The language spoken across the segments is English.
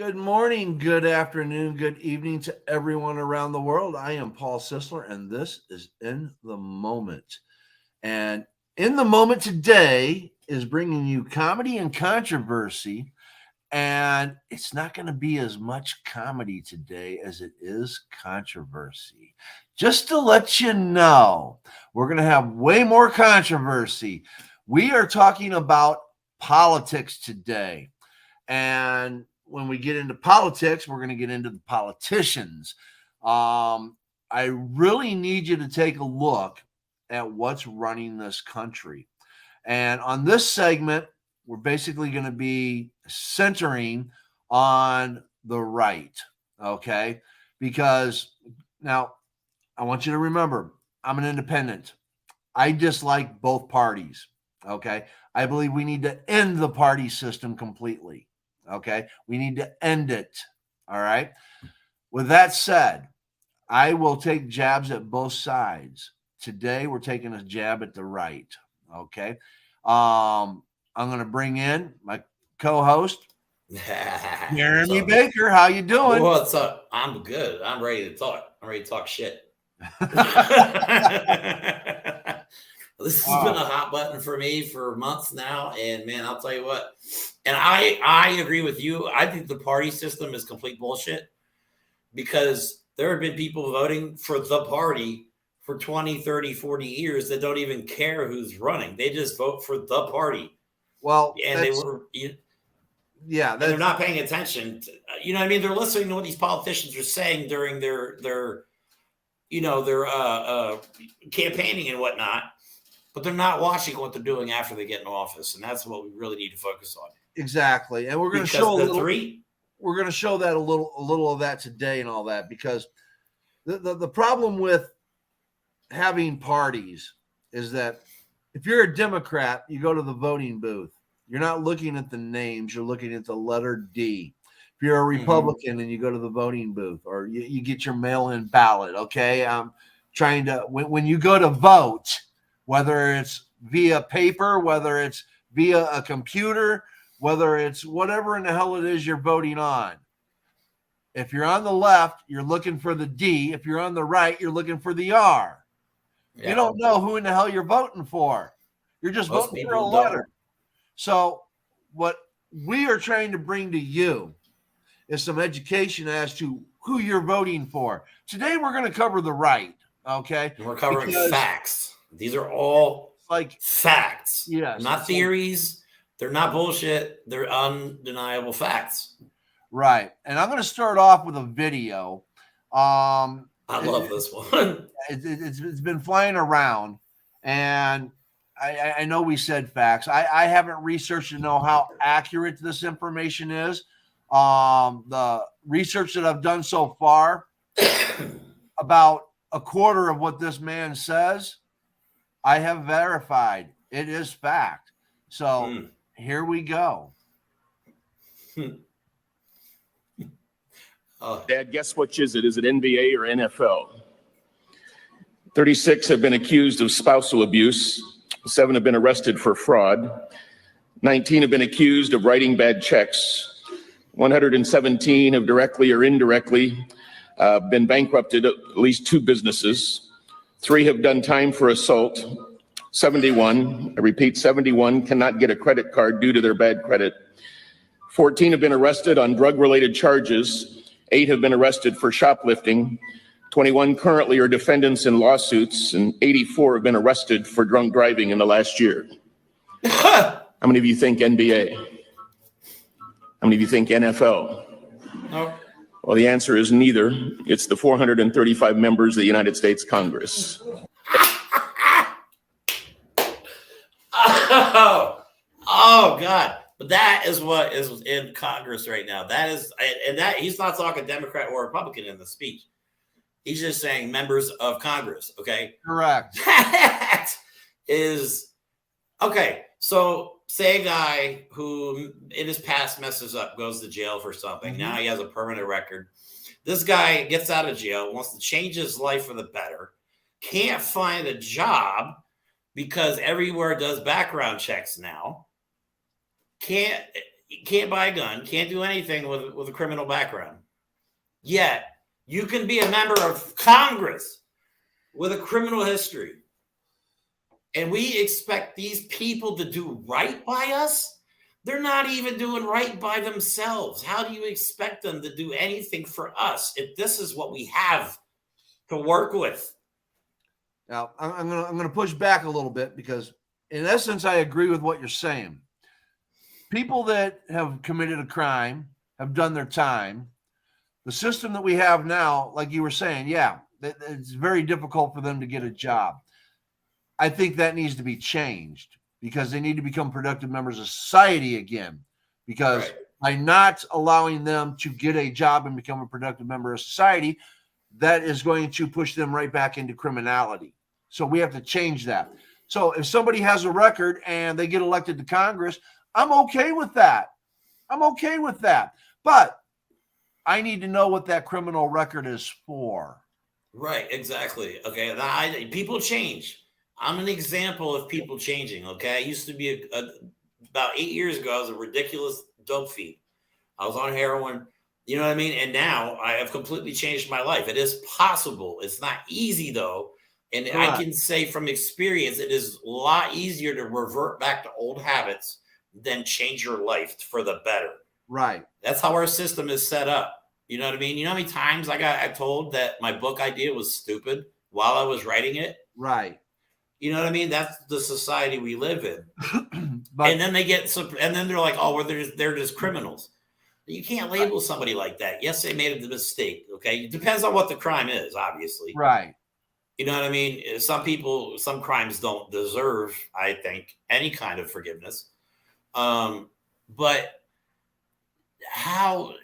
Good morning, good afternoon, good evening to everyone around the world. I am Paul Sisler, and this is In the Moment. And In the Moment today is bringing you comedy and controversy. And it's not going to be as much comedy today as it is controversy. Just to let you know, we're going to have way more controversy. We are talking about politics today. And when we get into politics, we're going to get into the politicians. I really need you to take a look at what's running this country. And on this segment, we're basically going to be centering on the right. Okay. Because now I want you to remember, I'm an independent. I dislike both parties. Okay. I believe we need to end the party system completely. Okay. We need to end it. All right. With that said, I will take jabs at both sides. Today, we're taking a jab at the right. Okay. I'm going to bring in my co-host, Jeremy Baker. How you doing? What's up? I'm good. I'm ready to talk. I'm ready to talk shit. This has been a hot button for me for months now, and man, I'll tell you what. And I agree with you. I think the party system is complete bullshit because there have been people voting for the party for 20, 30, 40 years that don't even care who's running. They just vote for the party. Well, and they were, yeah, they're not paying attention. You know what I mean? They're listening to what these politicians are saying during their campaigning and whatnot, but they're not watching what they're doing after they get in office, and that's what we really need to focus on. Exactly, and we're going to show we're going to show that a little of that today and all that, because the problem with having parties is that if you're a Democrat, you go to the voting booth. You're not looking at the names. You're looking at the letter D. If you're a Republican and you go to the voting booth, or you get your mail-in ballot, okay? I'm trying to, when you go to vote, whether it's via paper, whether it's via a computer, whether it's whatever in the hell it is you're voting on. If you're on the left, you're looking for the D. If you're on the right, you're looking for the R. Yeah. You don't know who in the hell you're voting for. You're just voting for a letter. So what we are trying to bring to you is some education as to who you're voting for. Today, we're going to cover the right, okay? And we're covering facts. These are all like facts. Yes. Not theories. They're not bullshit. They're undeniable facts. Right. And I'm going to start off with a video. I love this one. It's been flying around, and I know we said facts. I haven't researched to know how accurate this information is. The research that I've done so far, about a quarter of what this man says, I have verified. It is fact. So here we go. Dad, guess which is it? Is it NBA or NFL? 36 have been accused of spousal abuse. 7 have been arrested for fraud. 19 have been accused of writing bad checks. 117 have directly or indirectly been bankrupted at least 2 businesses. 3 have done time for assault. 71, I repeat, 71 cannot get a credit card due to their bad credit. 14 have been arrested on drug-related charges. 8 have been arrested for shoplifting. 21 currently are defendants in lawsuits, and 84 have been arrested for drunk driving in the last year. How many of you think NBA? How many of you think NFL? No. Well, the answer is neither. It's the 435 members of the United States Congress. Oh, God. But that is what is in Congress right now. That is, and that he's not talking Democrat or Republican in the speech. He's just saying members of Congress. Okay. Correct. That is okay. So say a guy who in his past messes up, goes to jail for something. Now he has a permanent record. This guy gets out of jail, wants to change his life for the better, can't find a job because everywhere does background checks now. you can't buy a gun, can't do anything with a criminal background. Yet you can be a member of Congress with a criminal history. And we expect these people to do right by us? They're not even doing right by themselves. How do you expect them to do anything for us if this is what we have to work with? Now, I'm gonna push back a little bit because, in essence, I agree with what you're saying. People that have committed a crime have done their time. The system that we have now, like you were saying, yeah, it's very difficult for them to get a job. I think that needs to be changed because they need to become productive members of society again. Because Right. by not allowing them to get a job and become a productive member of society, that is going to push them right back into criminality. So we have to change that. So if somebody has a record and they get elected to Congress, I'm okay with that. I'm okay with that. But I need to know what that criminal record is for. Right, exactly. Okay, people change. I'm an example of people changing. Okay, I used to be about 8 years ago. I was a ridiculous dope fiend. I was on heroin. You know what I mean? And now I have completely changed my life. It is possible. It's not easy though, and Right. I can say from experience, it is a lot easier to revert back to old habits than change your life for the better. Right. That's how our system is set up. You know what I mean? You know how many times I told that my book idea was stupid while I was writing it? Right. You know what I mean? That's the society we live in. But And then and then they're like, oh, well, they're just criminals. You can't label somebody like that. Yes, they made a mistake. Okay. It depends on what the crime is, obviously. right. You know what I mean? Some crimes don't deserve, I think, any kind of forgiveness. But how,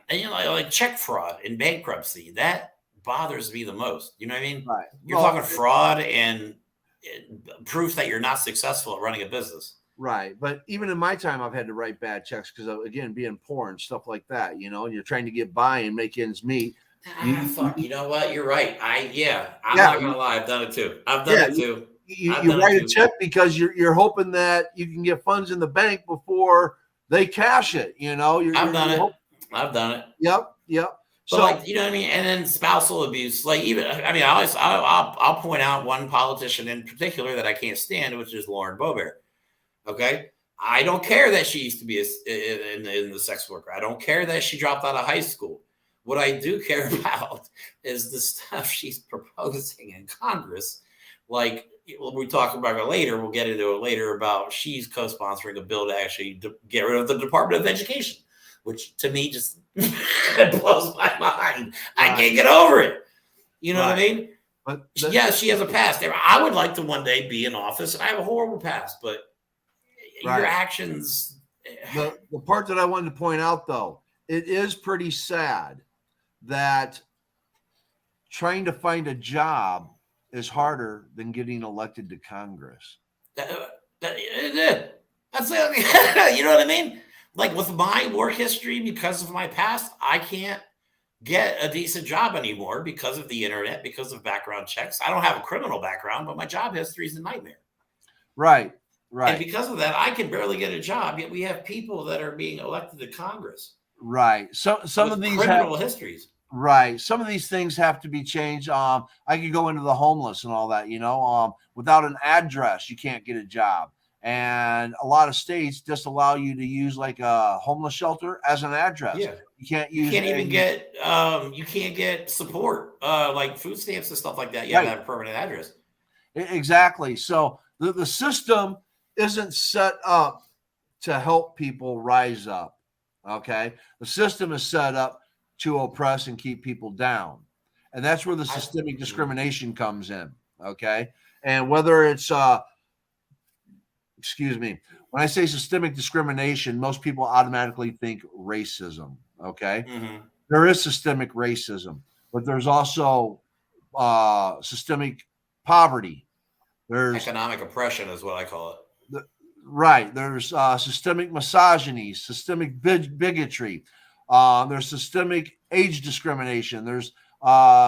like check fraud and bankruptcy, that bothers me the most. You know what I mean? Right. You're Well, talking fraud and proof that you're not successful at running a business. right. But even in my time, I've had to write bad checks because, again, being poor and stuff like that, and you're trying to get by and make ends meet. Fuck. You know what? You're right. I'm Yeah, not gonna lie. I've done it too. I've done Yeah, it too. You I've done it write a too. check because you're hoping that you can get funds in the bank before they cash it. I've done it. I've done it. Yep. But So like, you know what I mean? And then spousal abuse, like even, I mean, I'll point out one politician in particular that I can't stand, which is Lauren Boebert. Okay. I don't care that she used to be in the sex worker. I don't care that she dropped out of high school. What I do care about is the stuff she's proposing in Congress. Like we talk about it later, we'll get into it later about she's co-sponsoring a bill to actually get rid of the Department of Education, which to me just blows my mind. I can't get over it. You know what I mean? but Yeah, she has a past. I would like to one day be in office, and I have a horrible past, but Right. your actions. the part that I wanted to point out, though, it is pretty sad that trying to find a job is harder than getting elected to Congress. It did. That's it. You know what I mean? Like with my work history, because of my past, I can't get a decent job anymore because of the internet, because of background checks. I don't have a criminal background, but my job history is a nightmare. Right. And because of that, I can barely get a job. Yet we have people that are being elected to Congress. Right. So some with of these criminal histories. Right. Some of these things have to be changed. I could go into the homeless and all that, without an address, you can't get a job. And a lot of states just allow you to use like a homeless shelter as an address. Yeah. You can't You use can't even get you can't get support like food stamps and stuff like that. You have to have a permanent address. Exactly. So the system isn't set up to help people rise up. Okay. The system is set up to oppress and keep people down. And that's where the systemic discrimination comes in. Okay. And whether it's, excuse me, when I say systemic discrimination, most people automatically think racism. Okay. Mm-hmm. There is systemic racism, but there's also systemic poverty. There's Economic oppression is what I call it. Right. There's systemic misogyny, systemic bigotry. There's systemic age discrimination. There's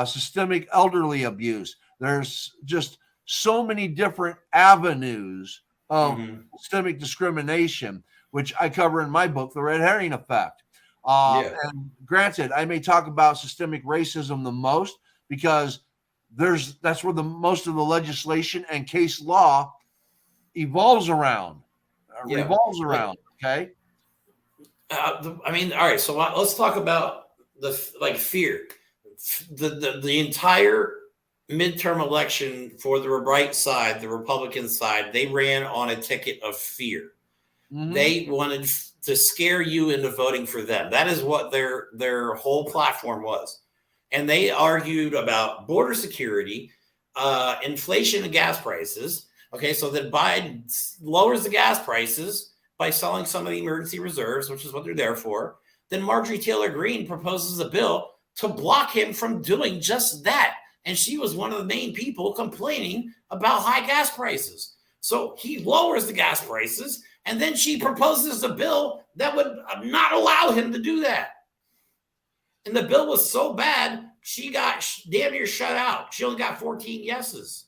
systemic elderly abuse. There's just so many different avenues of systemic discrimination. which I cover in my book, The Red Herring Effect. Yeah. And granted, I may talk about systemic racism the most because that's where the most of the legislation and case law revolves around. Okay. I mean, all right. So let's talk about the fear. The entire midterm election for the right side, the Republican side, they ran on a ticket of fear. Mhm. They wanted to scare you into voting for them. That is what their whole platform was. And they argued about border security, inflation and gas prices. Okay, so then Biden lowers the gas prices by selling some of the emergency reserves, which is what they're there for. Then Marjorie Taylor Greene proposes a bill to block him from doing just that. And she was one of the main people complaining about high gas prices. So he lowers the gas prices, and then she proposes a bill that would not allow him to do that. And the bill was so bad, she got damn near shut out. She only got 14 yeses.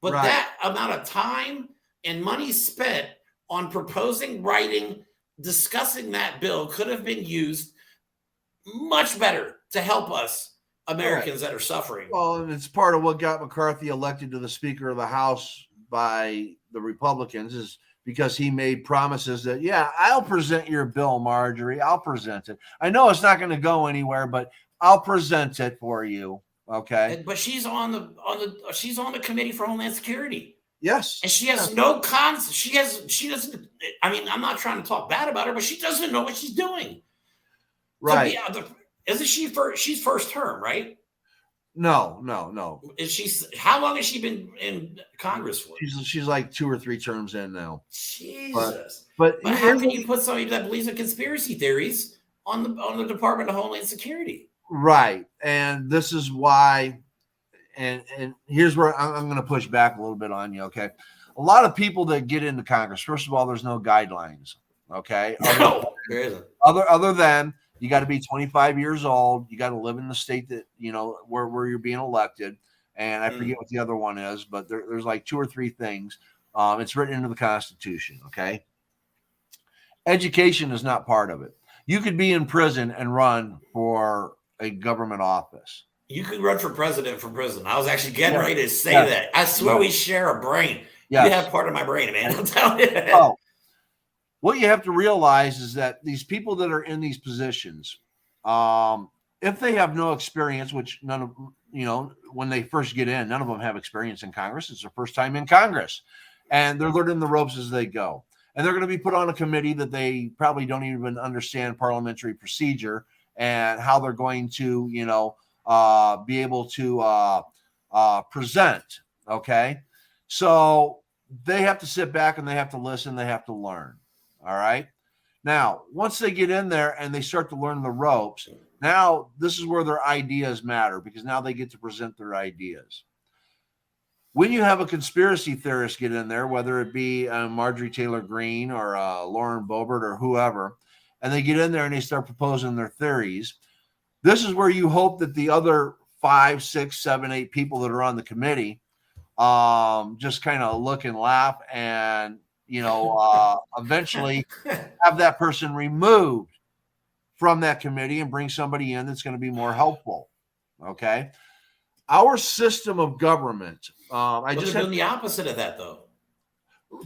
But Right. that amount of time and money spent on proposing, writing, discussing that bill could have been used much better to help us Americans that are suffering. Well, and it's part of what got McCarthy elected to the Speaker of the House by the Republicans is because he made promises that, yeah, I'll present your bill, Marjorie. I'll present it. I know it's not going to go anywhere, but I'll present it for you. Okay. But she's on the committee for Homeland Security. Yes. And she has no cons. She doesn't. I mean, I'm not trying to talk bad about her, but she doesn't know what she's doing. Right. Isn't she first? She's first term, right? No. Is she? How long has she been in Congress for? She's like 2 or 3 terms in now. Jesus. But how can you put somebody that believes in conspiracy theories on the Department of Homeland Security? Right. And this is why, and here's where I'm going to push back a little bit on you. Okay. A lot of people that get into Congress, first of all, there's no guidelines. Okay. No, there isn't. Other than you got to be 25 years old. You got to live in the state that, where you're being elected. And I forget what the other one is, but there's like 2 or 3 things. It's written into the Constitution. Okay. Education is not part of it. You could be in prison and run for a government office. You could run for president from prison. I was actually getting ready to say that. I swear we share a brain. Yes. You have part of my brain, man. I'm telling you. Oh, what you have to realize is that these people that are in these positions, if they have no experience, which none of, when they first get in, none of them have experience in Congress. It's their first time in Congress. And they're learning the ropes as they go. And they're going to be put on a committee that they probably don't even understand parliamentary procedure and how they're going to, be able to present. Okay. So they have to sit back and they have to listen. They have to learn. All right. Now, once they get in there and they start to learn the ropes, now this is where their ideas matter because now they get to present their ideas. When you have a conspiracy theorist get in there, whether it be Marjorie Taylor Greene or Lauren Boebert or whoever, and they get in there and they start proposing their theories, this is where you hope that the other 5, 6, 7, 8 people that are on the committee just kind of look and laugh and, eventually have that person removed from that committee and bring somebody in that's going to be more helpful. Okay. Our system of government. They're doing the opposite of that, though.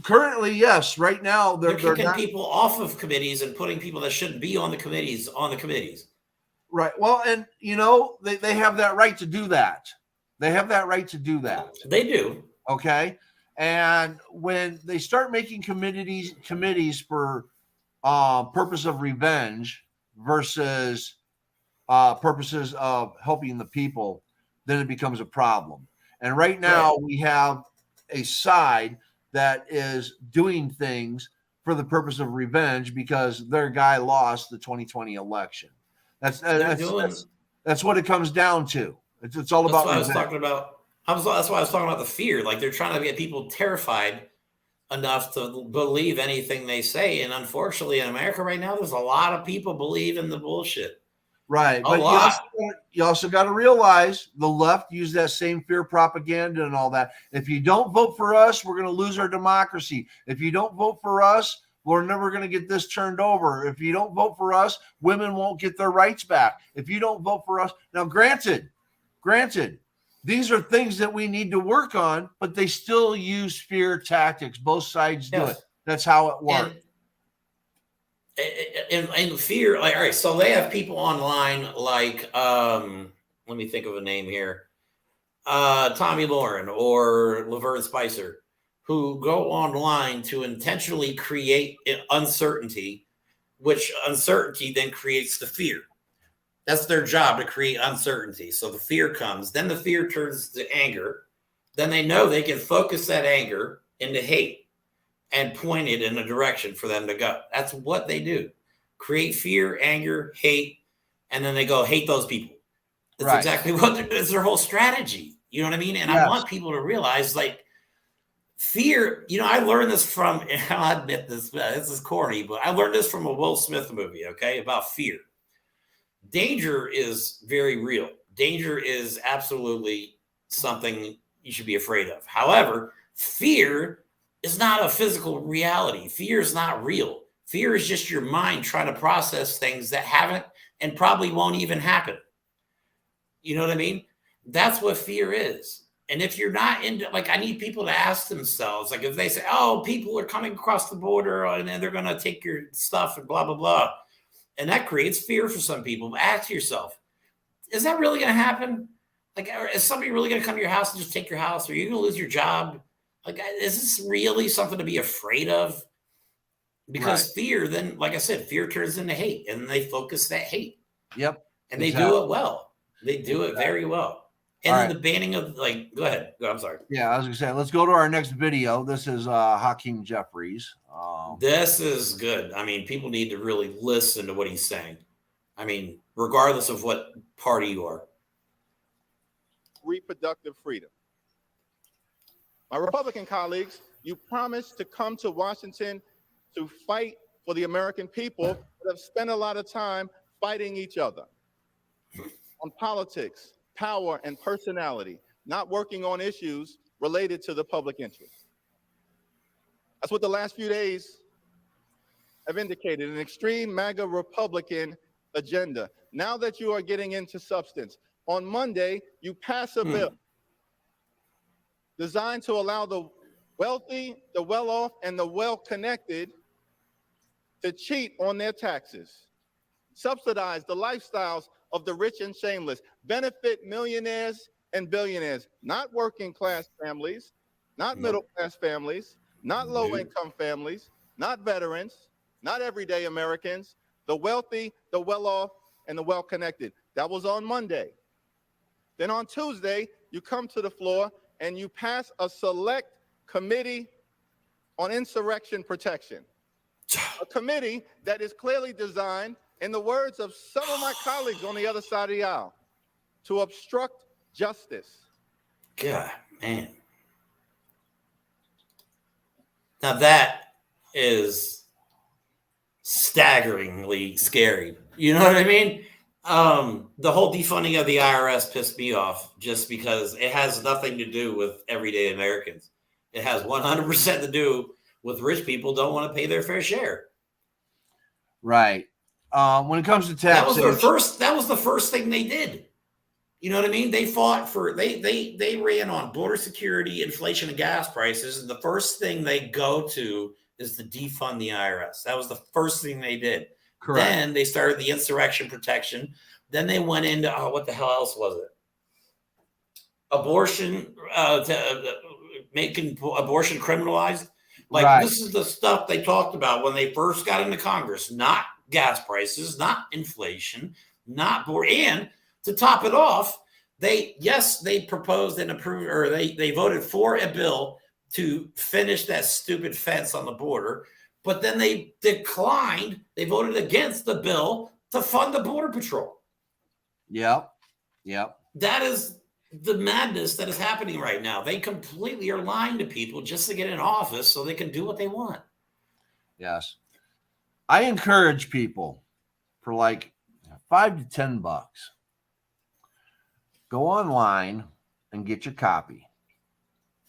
Currently, yes. Right now, they're kicking people off of committees and putting people that shouldn't be on the committees on the committees. Right. Well, and they have that right to do that. They have that right to do that. They do. Okay. And when they start making committees for purpose of revenge versus purposes of helping the people, then it becomes a problem. And right now we have a side that is doing things for the purpose of revenge because their guy lost the 2020 election. That's what it comes down to. It's all about. That's what I was talking about. That's why I was talking about the fear. Like they're trying to get people terrified enough to believe anything they say. And unfortunately, in America right now, there's a lot of people believe in the bullshit. Right. But you also got to realize the left use that same fear propaganda and all that. If you don't vote for us, we're going to lose our democracy. If you don't vote for us, we're never going to get this turned over. If you don't vote for us, women won't get their rights back. If you don't vote for us. Now, granted, these are things that we need to work on, but they still use fear tactics. Both sides do it. That's how it works. And fear, like, all right, so they have people online like, let me think of a name here. Tommy Lauren or Laverne Spicer, who go online to intentionally create uncertainty, which uncertainty then creates the fear. That's their job, to create uncertainty. So the fear comes, then the fear turns to anger. Then they know they can focus that anger into hate and point it in a direction for them to go. That's what they do. Create fear, anger, hate, and then they go hate those people. That's right. Exactly what it's their whole strategy. You know what I mean? And yes. I want people to realize, like, fear, you know, I learned this from, and I'll admit this is corny, but I learned this from a Will Smith movie, okay, about fear. Danger is very real. Danger is absolutely something you should be afraid of. However, fear is not a physical reality. Fear is not real. Fear is just your mind trying to process things that haven't and probably won't even happen. You know what I mean? That's what fear is. And if you're not into, like, I need people to ask themselves, like, if they say, oh, people are coming across the border and then they're going to take your stuff and blah, blah, blah. And that creates fear for some people. But ask yourself, is that really going to happen? Like, is somebody really going to come to your house and just take your house? Or are you going to lose your job? Like, is this really something to be afraid of? Because fear, then, like I said, fear turns into hate, and they focus that hate. Yep. And they do it well. They do it very well. And then the banning of, like, go ahead. I'm sorry. Yeah, I was going to say, let's go to our next video. This is Hakeem Jeffries. This is good. I mean, people need to really listen to what he's saying. I mean, regardless of what party you are. Reproductive freedom. My Republican colleagues, you promised to come to Washington to fight for the American people, but have spent a lot of time fighting each other on politics, power, and personality, not working on issues related to the public interest. That's what the last few days have indicated, an extreme MAGA Republican agenda. Now that you are getting into substance, on Monday, you pass a bill designed to allow the wealthy, the well-off, and the well-connected to cheat on their taxes, subsidize the lifestyles of the rich and shameless, benefit millionaires and billionaires, not working class families, not middle class families, not low income families, not veterans, not everyday Americans, the wealthy, the well-off, and the well-connected. That was on Monday. Then on Tuesday, you come to the floor and you pass a select committee on insurrection protection, a committee that is clearly designed, in the words of some of my colleagues on the other side of the aisle, to obstruct justice. God, man. Now that is staggeringly scary. You know what I mean? The whole defunding of the IRS pissed me off just because it has nothing to do with everyday Americans. It has 100% to do with rich people don't want to pay their fair share. Right. When it comes to taxation, that was the first thing they did. You know what I mean? They fought for, they ran on border security, inflation, and gas prices. And the first thing they go to is to defund the IRS. That was the first thing they did. Correct. Then they started the insurrection protection. Then they went into, what the hell else was it? Abortion, making abortion criminalized. Like, This is the stuff they talked about when they first got into Congress, not gas prices, not inflation, not border. And to top it off, they proposed and approved, or they voted for a bill to finish that stupid fence on the border. But then they declined. They voted against the bill to fund the Border Patrol. Yep. That is the madness that is happening right now. They completely are lying to people just to get in office so they can do what they want. Yes. I encourage people for like $5 to $10. Go online and get your copy.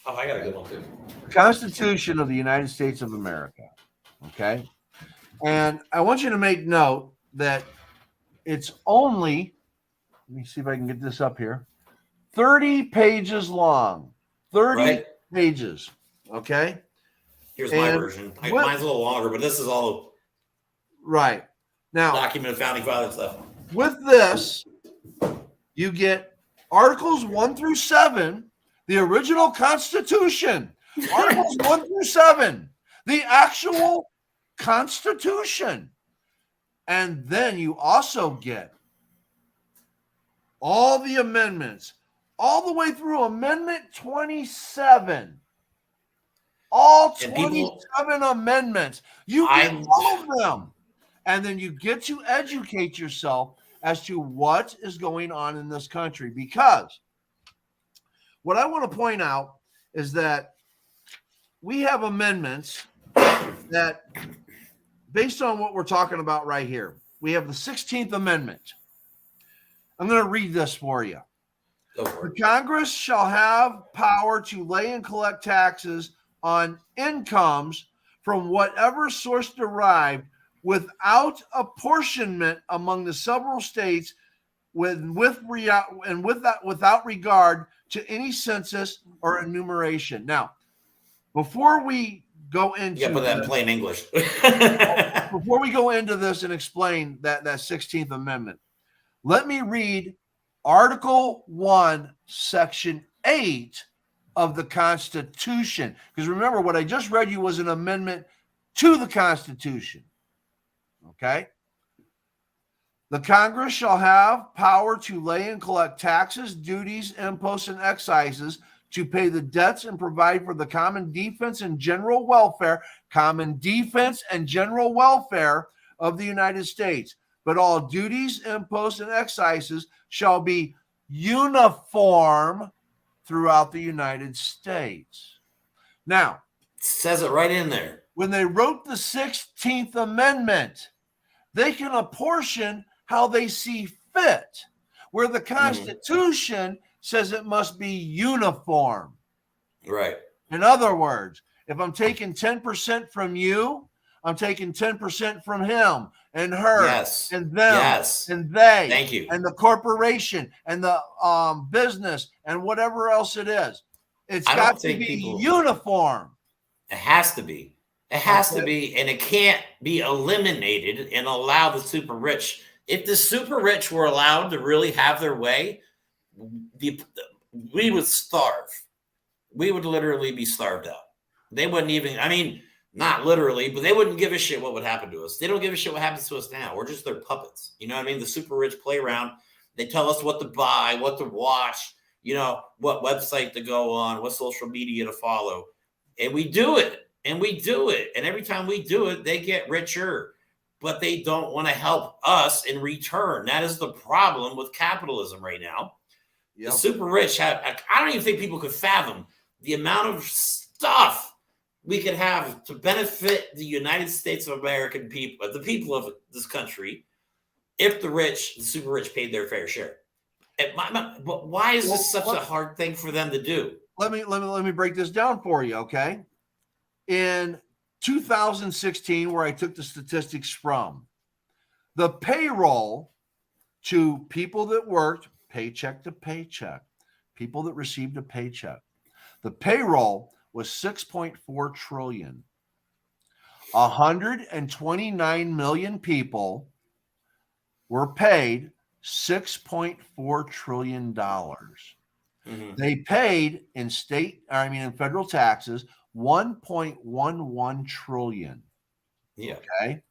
Oh, I got a good one too. Constitution of the United States of America. Okay. And I want you to make note that it's only, let me see if I can get this up here, 30 pages long. 30 Right. pages. Okay. Here's my version. Mine's a little longer, but this is all right. Now, documented founding father stuff. With this, you get Articles 1 through 7, the original Constitution. Articles 1 through 7, the actual Constitution. And then you also get all the amendments, all the way through Amendment 27. All 27 amendments. You get all of them. And then you get to educate yourself as to what is going on in this country. Because what I want to point out is that we have amendments that, based on what we're talking about right here, we have the 16th Amendment. I'm going to read this for you. The Congress shall have power to lay and collect taxes on incomes from whatever source derived, without apportionment among the several states, without regard to any census or enumeration. Now, before we go into but that in plain English. Before we go into this and explain that 16th Amendment, let me read Article 1, Section 8 of the Constitution. Because remember, what I just read you was an amendment to the Constitution. Okay? The Congress shall have power to lay and collect taxes, duties, imposts, and excises, to pay the debts and provide for the common defense and general welfare of the United States. But all duties, imposts, and excises shall be uniform throughout the United States. Now, it says it right in there. When they wrote the 16th Amendment, they can apportion how they see fit, where the Constitution says it must be uniform. Right. In other words, if I'm taking 10% from you, I'm taking 10% from him and her and them and they. Thank you. And the corporation and the business and whatever else it is. It's got to be uniform. It has to be. It has to be, and it can't be eliminated and allow the super rich. If the super rich were allowed to really have their way, we would starve. We would literally be starved out. They wouldn't even, I mean, not literally, but they wouldn't give a shit what would happen to us. They don't give a shit what happens to us now. We're just their puppets. You know what I mean? The super rich play around. They tell us what to buy, what to watch, you know, what website to go on, what social media to follow. And we do it. And we do it. And every time we do it, they get richer. But they don't want to help us in return. That is the problem with capitalism right now. Yep. The super rich have, I don't even think people could fathom the amount of stuff we could have to benefit the United States of American people, the people of this country, if the super rich paid their fair share. But why is this such a hard thing for them to do? Let me break this down for you, okay? In 2016, where I took the statistics from, the payroll to people that worked paycheck to paycheck, people that received a paycheck, the payroll was $6.4 trillion. 129 million people were paid $6.4 trillion. Mm-hmm. They paid in federal taxes 1.11 trillion. Yeah. Okay.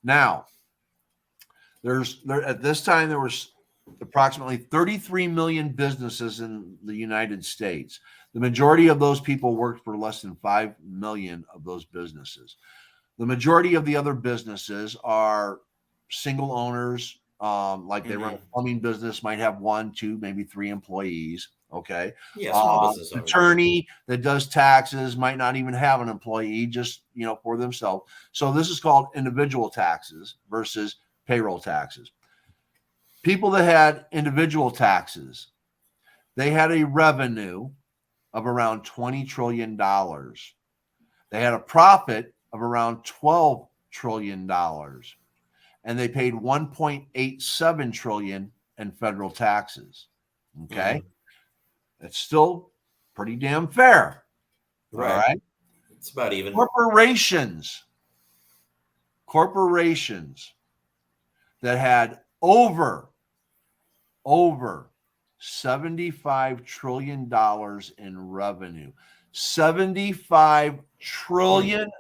Now, at this time there was approximately 33 million businesses in the United States. The majority of those people worked for less than 5 million of those businesses. The majority of the other businesses are single owners, like they run a plumbing business, might have 1, 2, maybe 3 employees. Okay. Yeah, small business attorney that does taxes might not even have an employee, just for themselves. So this is called individual taxes versus payroll taxes. People that had individual taxes, they had a revenue of around $20 trillion. They had a profit of around $12 trillion. And they paid $1.87 trillion in federal taxes. Okay. It's still pretty damn fair. Right. All right. It's about even. Corporations that had over $75 trillion in revenue. $75 trillion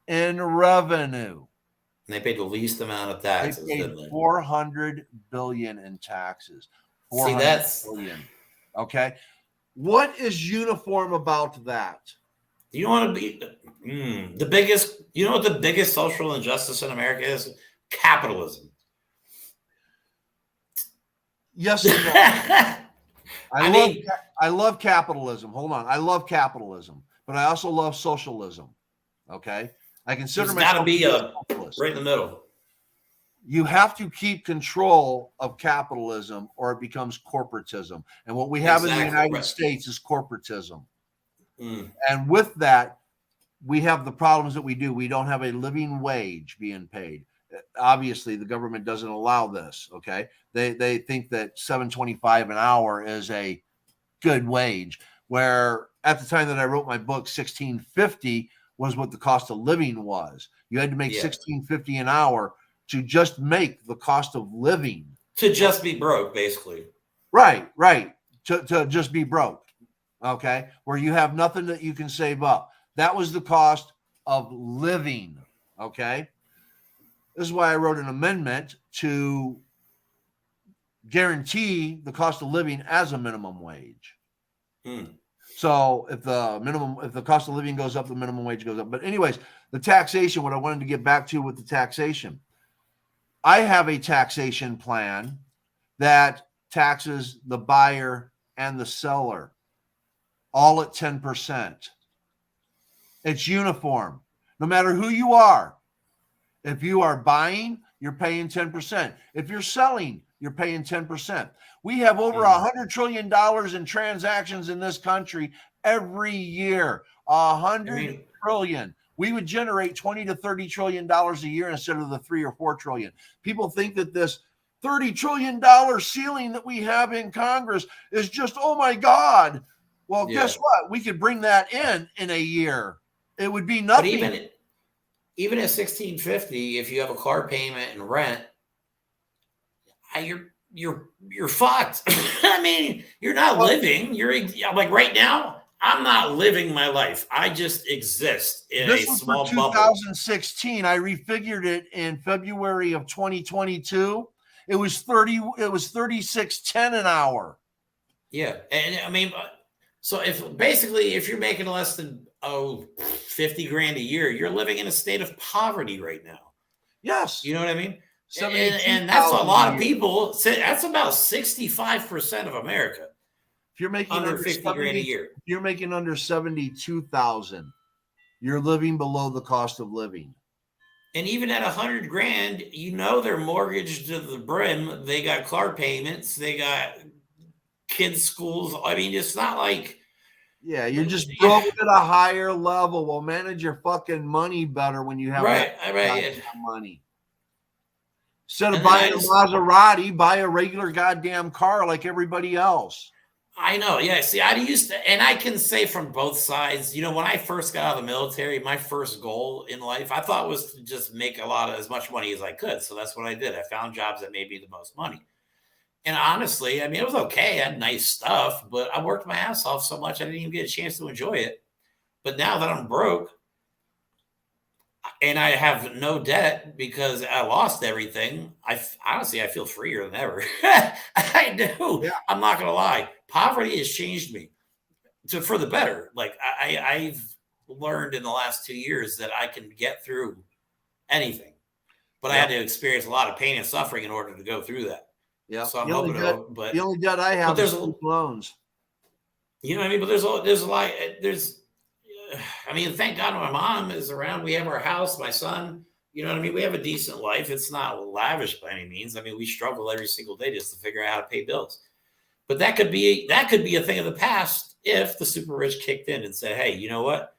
in revenue. And they paid the least amount of They taxes, paid didn't they? $400 billion in taxes. See, 400 that's billion. Okay. What is uniform about that? you don't want to be the biggest. You know what the biggest social injustice in America is? Capitalism. Yes and no. I love capitalism. Hold on. I love capitalism, but I also love socialism. Okay. I consider There's got to myself be a a socialist. right in the middle. You have to keep control of capitalism or it becomes corporatism. And what we have in the Exactly, United right. States is corporatism. Mm. And with that, we have the problems that we do. We don't have a living wage being paid. Obviously, the government doesn't allow this. Okay. They think that $7.25 an hour is a good wage, where at the time that I wrote my book, $16.50 was what the cost of living was. You had to make $16.50 an hour to just make the cost of living. To just be broke, basically. Right. To just be broke. Okay. Where you have nothing that you can save up. That was the cost of living. Okay. This is why I wrote an amendment to guarantee the cost of living as a minimum wage. So if the cost of living goes up, the minimum wage goes up. But anyways, the taxation, what I wanted to get back to with the taxation, I have a taxation plan that taxes the buyer and the seller all at 10%. It's uniform, no matter who you are. If you are buying, you're paying 10%. If you're selling, you're paying 10%. We have over $100 trillion in transactions in this country every year. $100 trillion. We would generate $20 to $30 trillion a year instead of the $3 or $4 trillion. People think that this $30 trillion ceiling that we have in Congress is just, oh my God. Well, guess what? We could bring that in a year. It would be nothing. But even at $16.50, if you have a car payment and rent, you're fucked. I mean, you're not living. I'm like right now, I'm not living my life. I just exist in a small for bubble. 2016. I refigured it in February of 2022. It was 36.10 an hour. Yeah, and I mean, so if you're making less than 50 grand a year, you're living in a state of poverty right now. Yes, you know what I mean. And that's a lot of people. That's about 65% of America. If you're making under 50 grand a year, if you're making under 72,000, you're living below the cost of living. And even at 100 grand, they're mortgaged to the brim. They got car payments. They got kids' schools. I mean, it's not like. Yeah, you're just broke at a higher level. Well, manage your fucking money better when you have money. Instead of buying a Maserati, buy a regular goddamn car like everybody else. I know. Yeah. See, I used to, and I can say from both sides, when I first got out of the military, my first goal in life, I thought was to just make as much money as I could. So that's what I did. I found jobs that made me the most money. And honestly, I mean, it was okay. I had nice stuff, but I worked my ass off so much I didn't even get a chance to enjoy it. But now that I'm broke and I have no debt because I lost everything, honestly, I feel freer than ever. I do. Yeah. I'm not going to lie. Poverty has changed me for the better. Like I've learned in the last 2 years that I can get through anything, but I had to experience a lot of pain and suffering in order to go through that. Yeah. So I'm the only debt I have is loans. You know what I mean? But there's a lot. I mean, thank God my mom is around. We have our house, my son. You know what I mean? We have a decent life. It's not lavish by any means. I mean, we struggle every single day just to figure out how to pay bills. But that could be a thing of the past if the super rich kicked in and said, "Hey, you know what?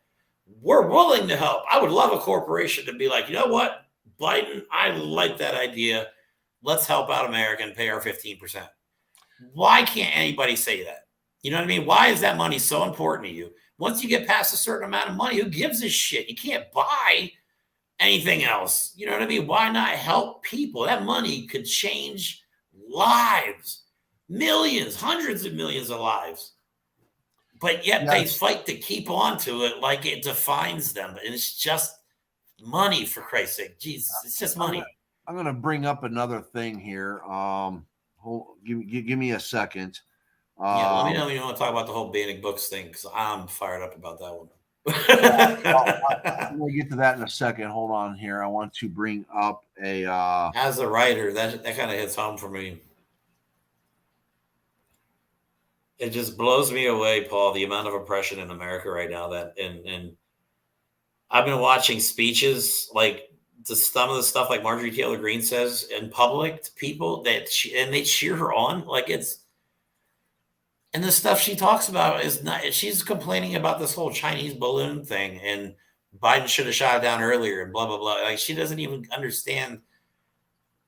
we're willing to help. I would love a corporation to be like, you know what, Biden, I like that idea. Let's help out America and pay our 15%. Why can't anybody say that? You know what I mean? Why is that money so important to you? Once you get past a certain amount of money, who gives a shit? You can't buy anything else. You know what I mean? Why not help people? That money could change lives, millions, hundreds of millions of lives. But yet they fight to keep on to it like it defines them. And it's just money, for Christ's sake. Jesus, it's just money. I'm going to bring up another thing here. Give me a second. Yeah, let me know when you want to talk about the whole banning books thing, because I'm fired up about that one. I'm going to get to that in a second. Hold on here. I want to bring up a as a writer, that kind of hits home for me. It just blows me away, Paul, the amount of oppression in America right now. That and I've been watching speeches, like some of the stuff like Marjorie Taylor Greene says in public to people that they cheer her on, like it's. And the stuff she talks about is not, she's complaining about this whole Chinese balloon thing and Biden should have shot it down earlier and blah, blah, blah. Like she doesn't even understand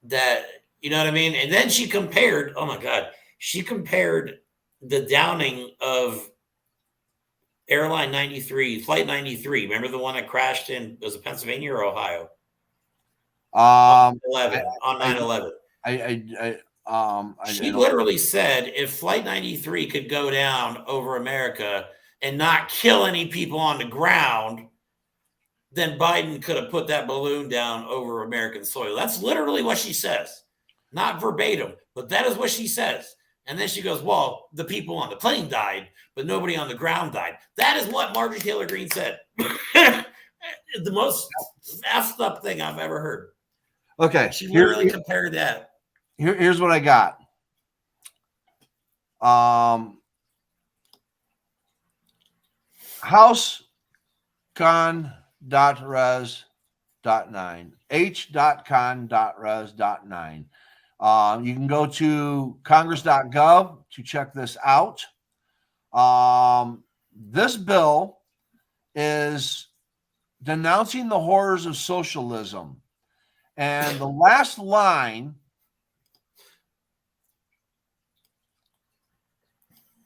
that, you know what I mean? And then she compared, oh my God, she compared the downing of Airline 93, Flight 93. Remember the one that crashed was it Pennsylvania or Ohio? On 9/11. She literally said if Flight 93 could go down over America and not kill any people on the ground, then Biden could have put that balloon down over American soil. That's literally what she says. Not verbatim, but that is what she says. And then she goes, well, the people on the plane died, but nobody on the ground died. That is what Marjorie Taylor Greene said. The most effed up thing I've ever heard. Okay. She literally compared that. Here's what I got. HouseCon.res.9, h.con.res.9. You can go to congress.gov to check this out. This bill is denouncing the horrors of socialism. And the last line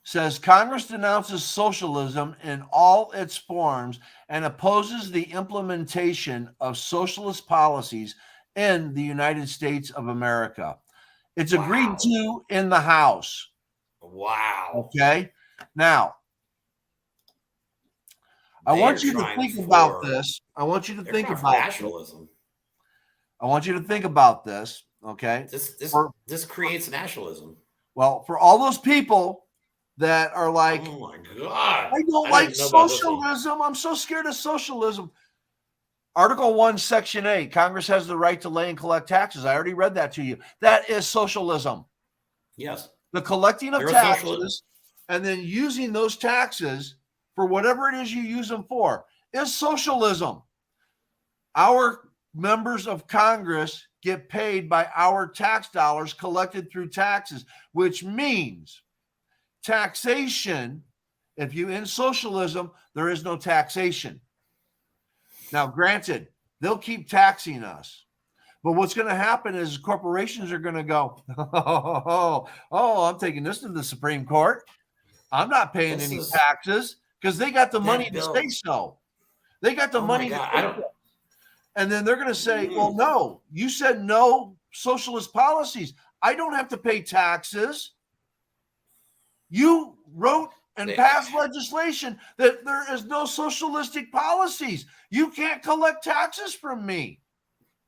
says Congress denounces socialism in all its forms and opposes the implementation of socialist policies in the United States of America. It's agreed to in the House. Wow. Okay. Now, I want you to think about this. I want you to think about nationalism. I want you to think about this. Okay. This creates nationalism. Well, for all those people that are like, oh my God, I don't like socialism. I'm so scared of socialism. Article 1, Section 8, Congress has the right to lay and collect taxes. I already read that to you. That is socialism. Yes. The collecting of taxes and then using those taxes for whatever it is you use them for is socialism. Our members of Congress get paid by our tax dollars collected through taxes, which means taxation. If you in socialism, there is no taxation. Now, granted, they'll keep taxing us, but what's going to happen is corporations are going to go, I'm taking this to the Supreme Court. I'm not paying any taxes because they got the money to say so. They got the money to say so. And then they're going to say, well, no, you said no socialist policies. I don't have to pay taxes. You wrote and passed legislation that there is no socialistic policies. You can't collect taxes from me.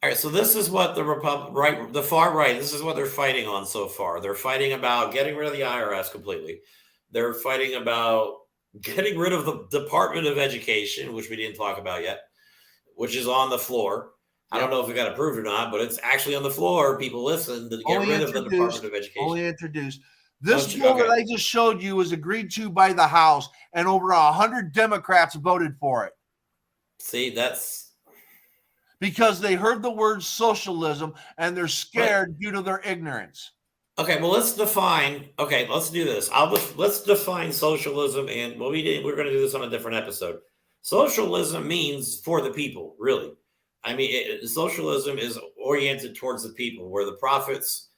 All right, so this is what the far right, this is what they're fighting on so far. They're fighting about getting rid of the IRS completely. They're fighting about getting rid of the Department of Education, which we didn't talk about yet, which is on the floor. I don't know if it got approved or not, but it's actually on the floor. People listen to get rid of the Department of Education. Only introduced. This bill that I just showed you was agreed to by the House, and over 100 Democrats voted for it. See, that's because they heard the word socialism and they're scared due to their ignorance. Okay, well, let's define. Okay, let's do this. Let's define socialism, and we're going to do this on a different episode. Socialism means for the people, really. I mean, socialism is oriented towards the people, where the profits.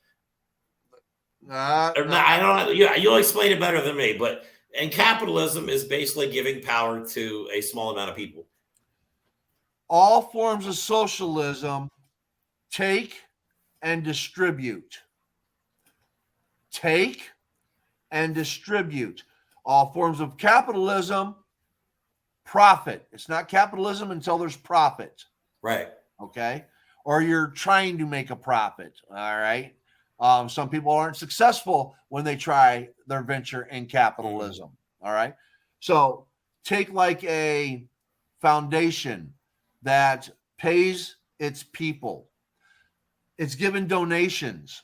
I don't know. You'll explain it better than me, but and capitalism is basically giving power to a small amount of people. All forms of socialism take and distribute. Take and distribute. All forms of capitalism profit. It's not capitalism until there's profit. Right. Okay. Or you're trying to make a profit. All right. Some people aren't successful when they try their venture in capitalism. All right. So take like a foundation that pays its people. It's given donations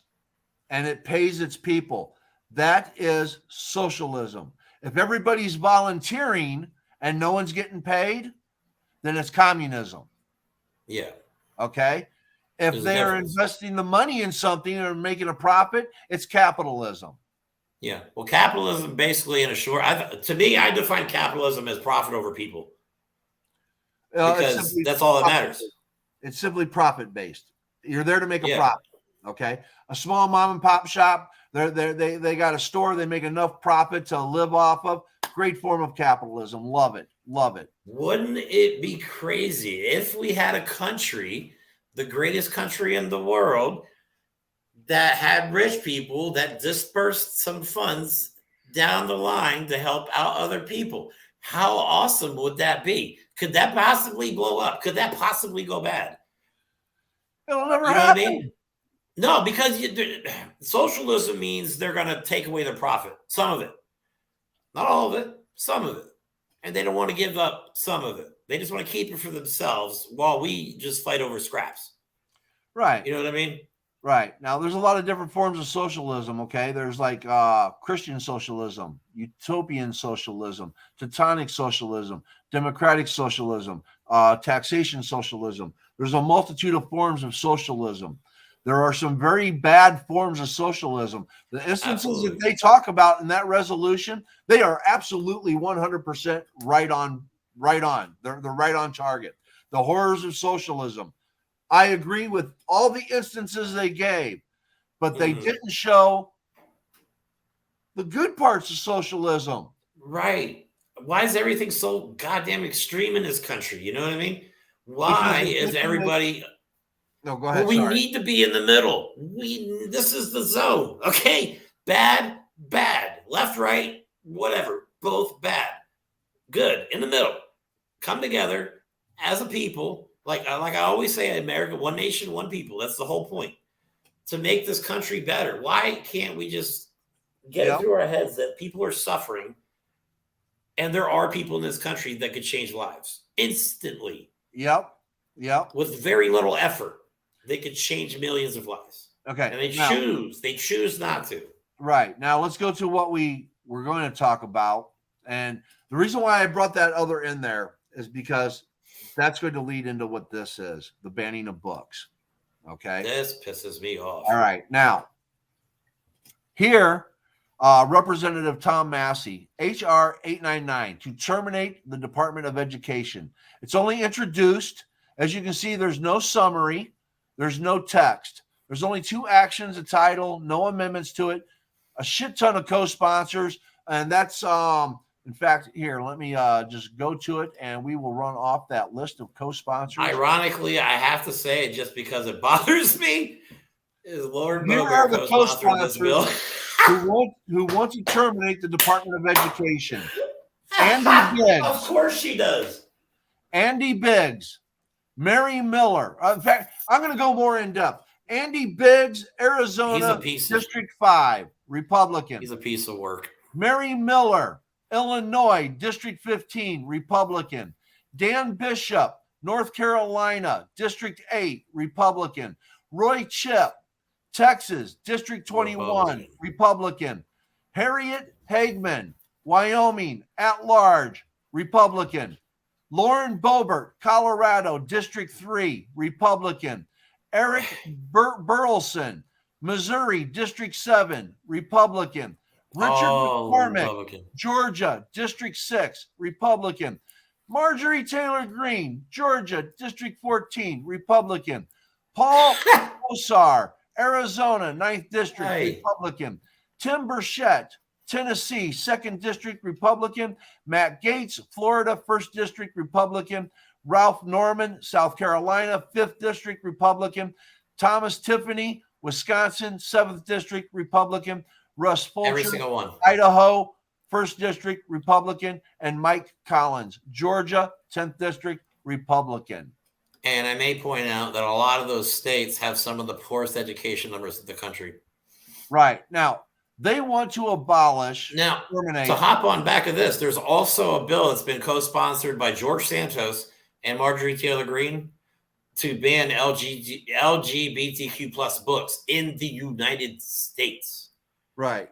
and it pays its people. That is socialism. If everybody's volunteering and no one's getting paid, then it's communism. Yeah. Okay. If they're investing the money in something or making a profit, it's capitalism. Yeah. Well, capitalism basically, in a short, to me, I define capitalism as profit over people. Because that's all that matters. It's simply profit based. You're there to make a profit. Okay. A small mom and pop shop, they got a store, they make enough profit to live off of. Great form of capitalism. Love it. Love it. Wouldn't it be crazy if we had a country, the greatest country in the world, that had rich people that dispersed some funds down the line to help out other people? How awesome would that be? Could that possibly blow up? Could that possibly go bad? It'll never happen. What I mean? No, because socialism means they're going to take away the profit, some of it. Not all of it, some of it. And they don't want to give up some of it. They just want to keep it for themselves while we just fight over scraps. Right. You know what I mean? Right. Now, there's a lot of different forms of socialism, okay? There's like Christian socialism, utopian socialism, Teutonic socialism, democratic socialism, taxation socialism. There's a multitude of forms of socialism. There are some very bad forms of socialism. The instances that they talk about in that resolution, they are absolutely 100% right on. They're right on target. The horrors of socialism. I agree with all the instances they gave, but they didn't show the good parts of socialism. Right. Why is everything so goddamn extreme in this country? You know what I mean? Why is everybody... No, go ahead. Well, we need to be in the middle. This is the zone. Okay. Bad, bad. Left, right, whatever. Both bad. Good. In the middle. Come together as a people. Like I always say, America, one nation, one people. That's the whole point. To make this country better. Why can't we just get it through our heads that people are suffering and there are people in this country that could change lives instantly? Yep. With very little effort. They could change millions of lives. Okay. And they choose not to. Right. Now let's go to what we're going to talk about. And the reason why I brought that other in there is because that's going to lead into what this is, the banning of books. Okay. This pisses me off. All right. Now, here, Representative Tom Massey, H.R. 899, to terminate the Department of Education. It's only introduced. As you can see, there's no summary. There's no text. There's only 2 actions, a title, no amendments to it, a shit ton of co-sponsors. And that's, in fact, here, let me just go to it and we will run off that list of co-sponsors. Ironically, I have to say it just because it bothers me, is Lord Here are the co-sponsors who want to terminate the Department of Education. Andy Biggs. Of course she does. Andy Biggs. Mary Miller. In fact, I'm going to go more in depth. Andy Biggs, Arizona, District 5, Republican. He's a piece of work. Mary Miller, Illinois, District 15, Republican. Dan Bishop, North Carolina, District 8, Republican. Roy Chip, Texas, District 21, Republican. Harriet Hagman, Wyoming, at large, Republican. Lauren Boebert, Colorado, District 3, Republican. Eric Burleson, Missouri, District 7, Republican. Richard McCormick, Georgia, District 6, Republican. Marjorie Taylor Greene, Georgia, District 14, Republican. Paul Osar, Arizona, 9th District, Hey. Republican. Tim Burchett, Tennessee, 2nd District, Republican. Matt Gaetz, Florida, 1st District, Republican. Ralph Norman, South Carolina, 5th District, Republican. Thomas Tiffany, Wisconsin, 7th District, Republican. Russ Every Fulcher, single one. Idaho, 1st District, Republican. And Mike Collins, Georgia, 10th District, Republican. And I may point out that a lot of those states have some of the poorest education numbers in the country. Right. Now, they want to abolish, Now, terminate. to hop on back of this, there's also a bill that's been co-sponsored by George Santos and Marjorie Taylor Greene to ban LGBTQ plus books in the United States. Right.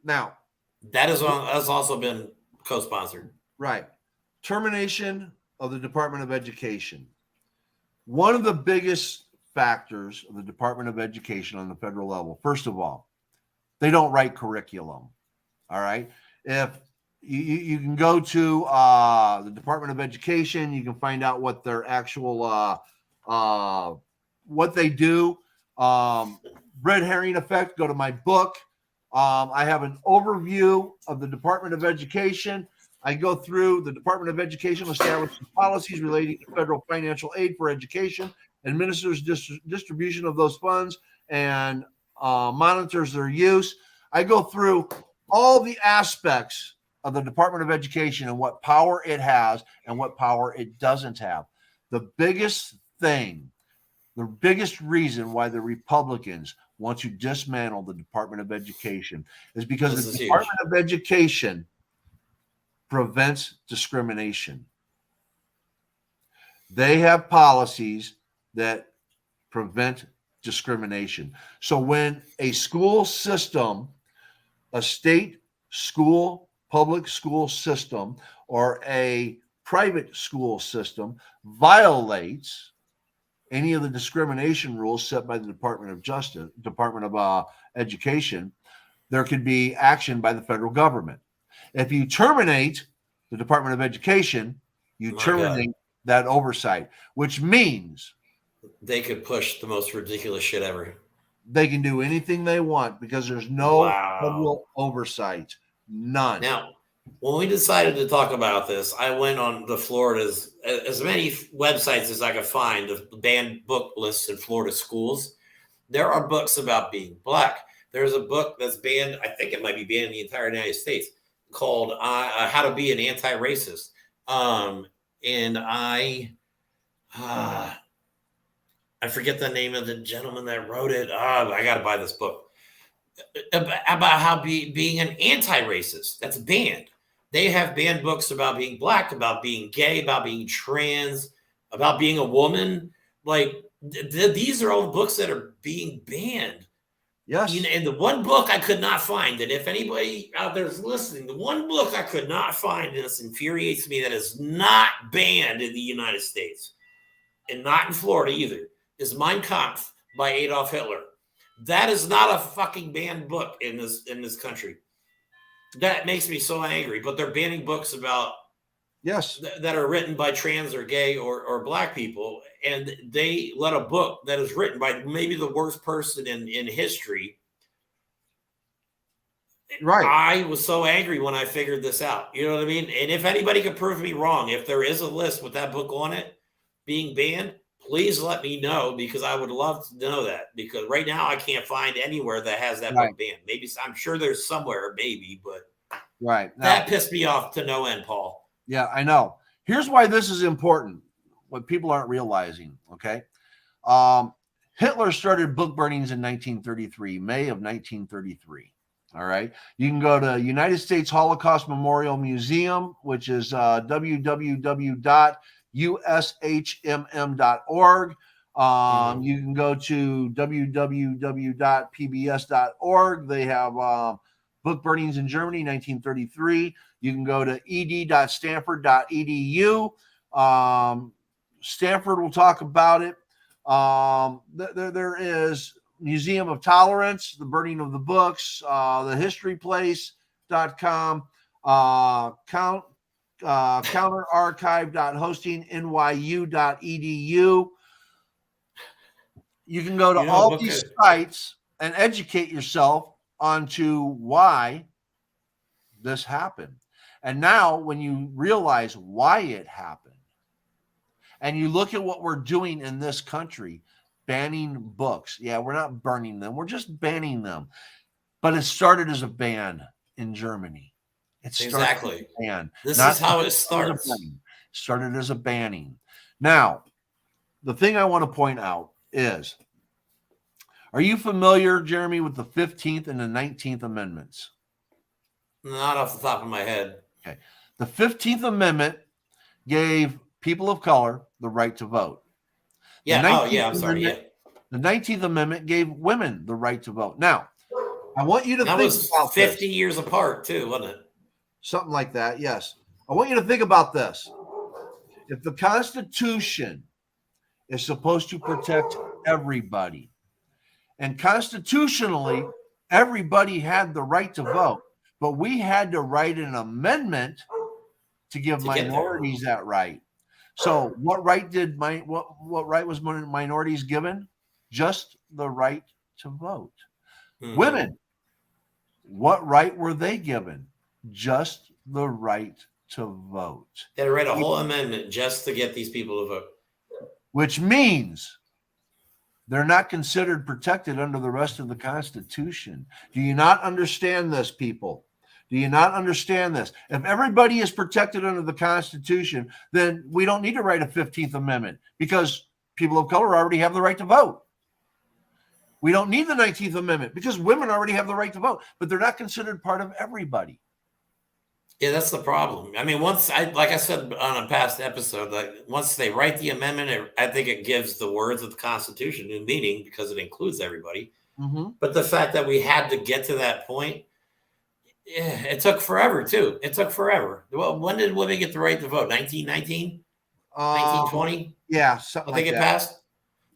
Now, That has also been co-sponsored. right. Termination of the Department of Education. One of the biggest factors of the Department of Education on the federal level, first of all, they don't write curriculum. All right. If you can go to the Department of Education, you can find out what their actual what they do. Red herring effect. Go to my book. I have an overview of the Department of Education. I go through the Department of Education establishes policies relating to federal financial aid for education, administers distribution of those funds, and monitors their use. I go through all the aspects of the Department of Education and what power it has and what power it doesn't have. The biggest thing, the biggest reason why the Republicans want to dismantle the Department of Education is because the Department of Education prevents discrimination. They have policies that prevent discrimination. So when a school system, a state school, public school system, or a private school system violates any of the discrimination rules set by the Department of Education, there could be action by the federal government. If you terminate the Department of Education, you terminate that oversight, which means they could push the most ridiculous shit ever. They can do anything they want because there's no federal oversight. None. Now, when we decided to talk about this, I went on the Florida's, as many websites as I could find of banned book lists in Florida schools. There are books about being Black. There's a book that's banned, I think it might be banned in the entire United States, called How to Be an Anti-Racist. And I forget the name of the gentleman that wrote it. I got to buy this book. About how being an anti-racist. That's banned. They have banned books about being Black, about being gay, about being trans, about being a woman. Like, these are all books that are being banned. Yes. And the one book I could not find, and if anybody out there is listening, the one book I could not find, and this infuriates me, that is not banned in the United States and not in Florida either, is Mein Kampf by Adolf Hitler. That is not a fucking banned book in this country. That makes me so angry. But they're banning books about that are written by trans or gay or Black people, and they let a book that is written by maybe the worst person in history. Right. I was so angry when I figured this out. You know what I mean? And if anybody can prove me wrong, if there is a list with that book on it being banned, please let me know, because I would love to know that, because right now I can't find anywhere that has that book banned. Maybe I'm sure there's somewhere, maybe, but now, that pissed me off to no end, Paul. Yeah, I know. Here's why this is important. What people aren't realizing. Okay. Hitler started book burnings in 1933, May of 1933. All right. You can go to United States Holocaust Memorial Museum, which is www.ushmm.org. You can go to www.pbs.org. They have book burnings in Germany, 1933. You can go to ed.stanford.edu. Stanford will talk about it. There is Museum of Tolerance, the burning of the books, the historyplace.com, counterarchive.hostingnyu.edu. You can go to all these sites and educate yourself onto why this happened. And now when you realize why it happened, and you look at what we're doing in this country, banning books. Yeah, we're not burning them. We're just banning them. But it started as a ban in Germany. It started Exactly. as a ban. This is how it starts. Started as a banning. Now, the thing I want to point out is, are you familiar, Jeremy, with the 15th and the 19th Amendments? Not off the top of my head. Okay. The 15th Amendment gave people of color the right to vote. Yeah. Oh, yeah. I'm sorry. Yeah. The 19th Amendment gave women the right to vote. Now, I want you to that think was about 50 this. years apart, too, wasn't it? Something like that. Yes. I want you to think about this. If the Constitution is supposed to protect everybody, and constitutionally, everybody had the right to vote, but we had to write an amendment to give minorities that right. So what right did what right was minorities given? Just the right to vote. Mm-hmm. Women, what right were they given? Just the right to vote. They had to write a whole amendment just to get these people to vote. Which means they're not considered protected under the rest of the Constitution. Do you not understand this, people? Do you not understand this? If everybody is protected under the Constitution, then we don't need to write a 15th Amendment because people of color already have the right to vote. We don't need the 19th Amendment because women already have the right to vote, but they're not considered part of everybody. Yeah, that's the problem. I mean, like I said on a past episode, like once they write the amendment, I think it gives the words of the Constitution new meaning because it includes everybody. Mm-hmm. But the fact that we had to get to that point, it took forever too. It took forever. Well, when did women get the right to vote? 1919? 1920? Yeah, something like that. I think it passed.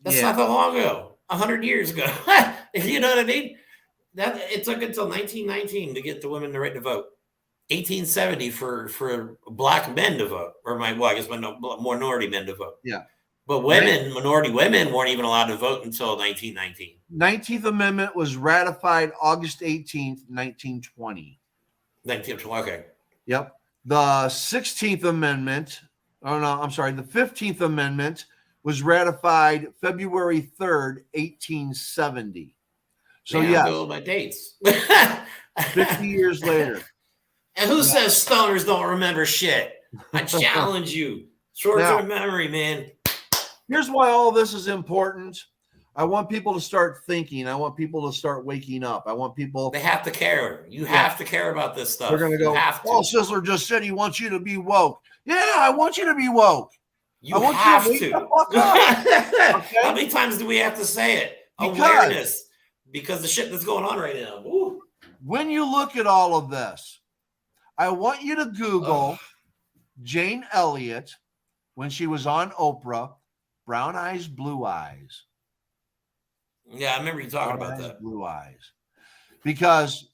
That's not that long ago. 100 years ago. You know what I mean? That it took until 1919 to get the women the right to vote. 1870 for black men to vote, or I guess minority men to vote. Yeah. But minority women weren't even allowed to vote until 1919. 19th Amendment was ratified August 18th, 1920. 1920, okay. Yep. The 16th Amendment, the 15th Amendment was ratified February 3rd, 1870. So, yeah. My dates. 50 years later. And who says stoners don't remember shit? I challenge you. Short-term memory, man. Here's why all this is important. I want people to start thinking. I want people to start waking up. I want people. They have to care. You have to care about this stuff. They're going to go, Paul Sisler just said he wants you to be woke. Yeah, I want you to be woke. You have to. Okay? How many times do we have to say it? Awareness. Because the shit that's going on right now. Woo. When you look at all of this, I want you to Google Jane Elliott when she was on Oprah, Brown Eyes, Blue Eyes. Yeah, I remember you talking about that. Blue Eyes. Because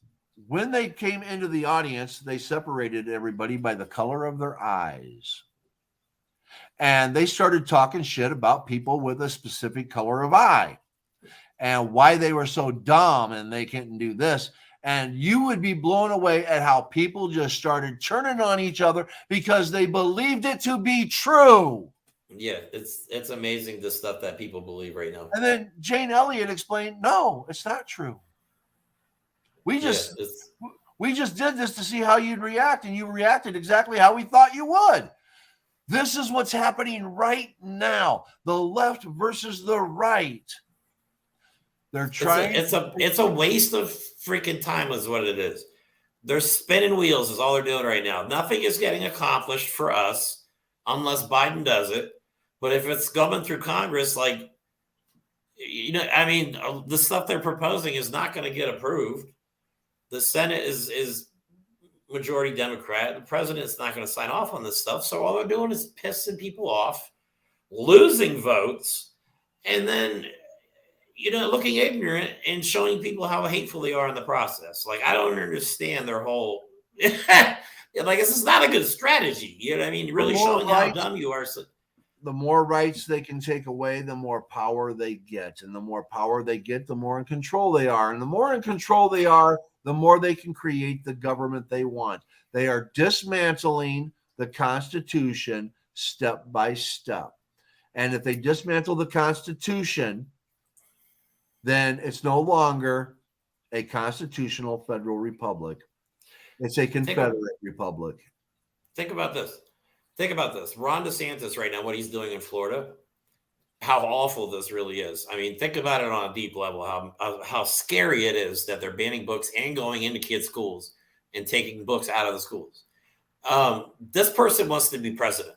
when they came into the audience, they separated everybody by the color of their eyes. And they started talking shit about people with a specific color of eye and why they were so dumb and they couldn't do this. And you would be blown away at how people just started turning on each other because they believed it to be true. Yeah, it's amazing the stuff that people believe right now. And then Jane Elliott explained, no, it's not true. We just did this to see how you'd react, and you reacted exactly how we thought you would. This is what's happening right now. The left versus the right. They're trying. It's a waste of freaking time is what it is. They're spinning wheels is all they're doing right now. Nothing is getting accomplished for us unless Biden does it. But if it's going through Congress, the stuff they're proposing is not going to get approved. The Senate is majority Democrat. The president's not going to sign off on this stuff. So all they're doing is pissing people off, losing votes, and then looking ignorant and showing people how hateful they are in the process. Like, I don't understand their whole Like, this is not a good strategy. You know what I mean? Really more showing how rights- dumb you are. So, The more rights they can take away, the more power they get. And the more power they get, the more in control they are. And the more in control they are, the more they can create the government they want. They are dismantling the Constitution step by step. And if they dismantle the Constitution, then it's no longer a constitutional federal republic. It's a Confederate republic. think about this. Think about this. Ron DeSantis right now, what he's doing in Florida, how awful this really is. I mean, think about it on a deep level, how scary it is that they're banning books and going into kids' schools and taking books out of the schools. This person wants to be president.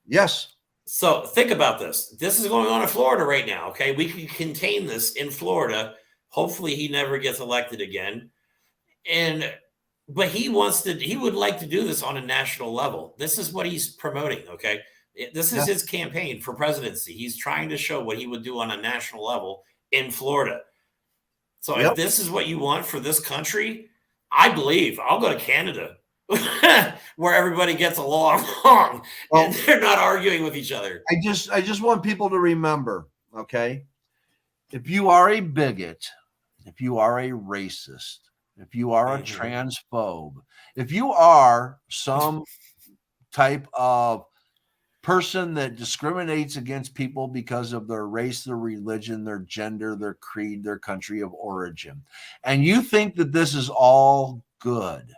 Yes. So think about this. This is going on in Florida right now. Okay. We can contain this in Florida. Hopefully he never gets elected again. But he would like to do this on a national level. This is what he's promoting. Okay. This is his campaign for presidency. He's trying to show what he would do on a national level in Florida. So if this is what you want for this country, I believe I'll go to Canada where everybody gets along and they're not arguing with each other. I just want people to remember, okay? If you are a bigot, if you are a racist, if you are a transphobe, if you are some type of person that discriminates against people because of their race, their religion, their gender, their creed, their country of origin, and you think that this is all good,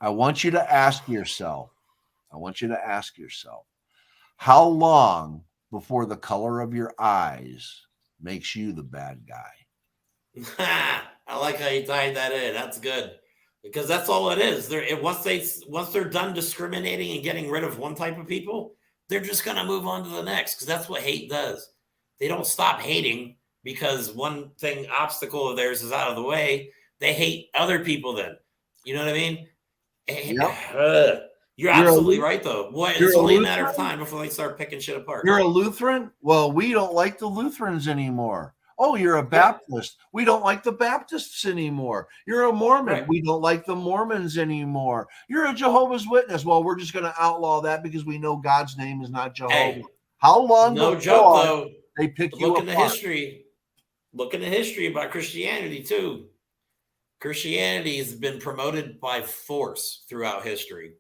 I want you to ask yourself, how long before the color of your eyes makes you the bad guy? I like how you tied that in. That's good. Because that's all it is. Once they're done discriminating and getting rid of one type of people, they're just going to move on to the next, because that's what hate does. They don't stop hating because one obstacle of theirs is out of the way. They hate other people then. You know what I mean? Yep. You're absolutely right, though. It's only a matter of time before they start picking shit apart. You're a Lutheran? Well, we don't like the Lutherans anymore. Oh, you're a Baptist. We don't like the Baptists anymore. You're a Mormon. Right. We don't like the Mormons anymore. You're a Jehovah's Witness. Well, we're just going to outlaw that because we know God's name is not Jehovah. Hey, how long no before joke, though. they pick you Look apart? Look in the history about Christianity, too. Christianity has been promoted by force throughout history.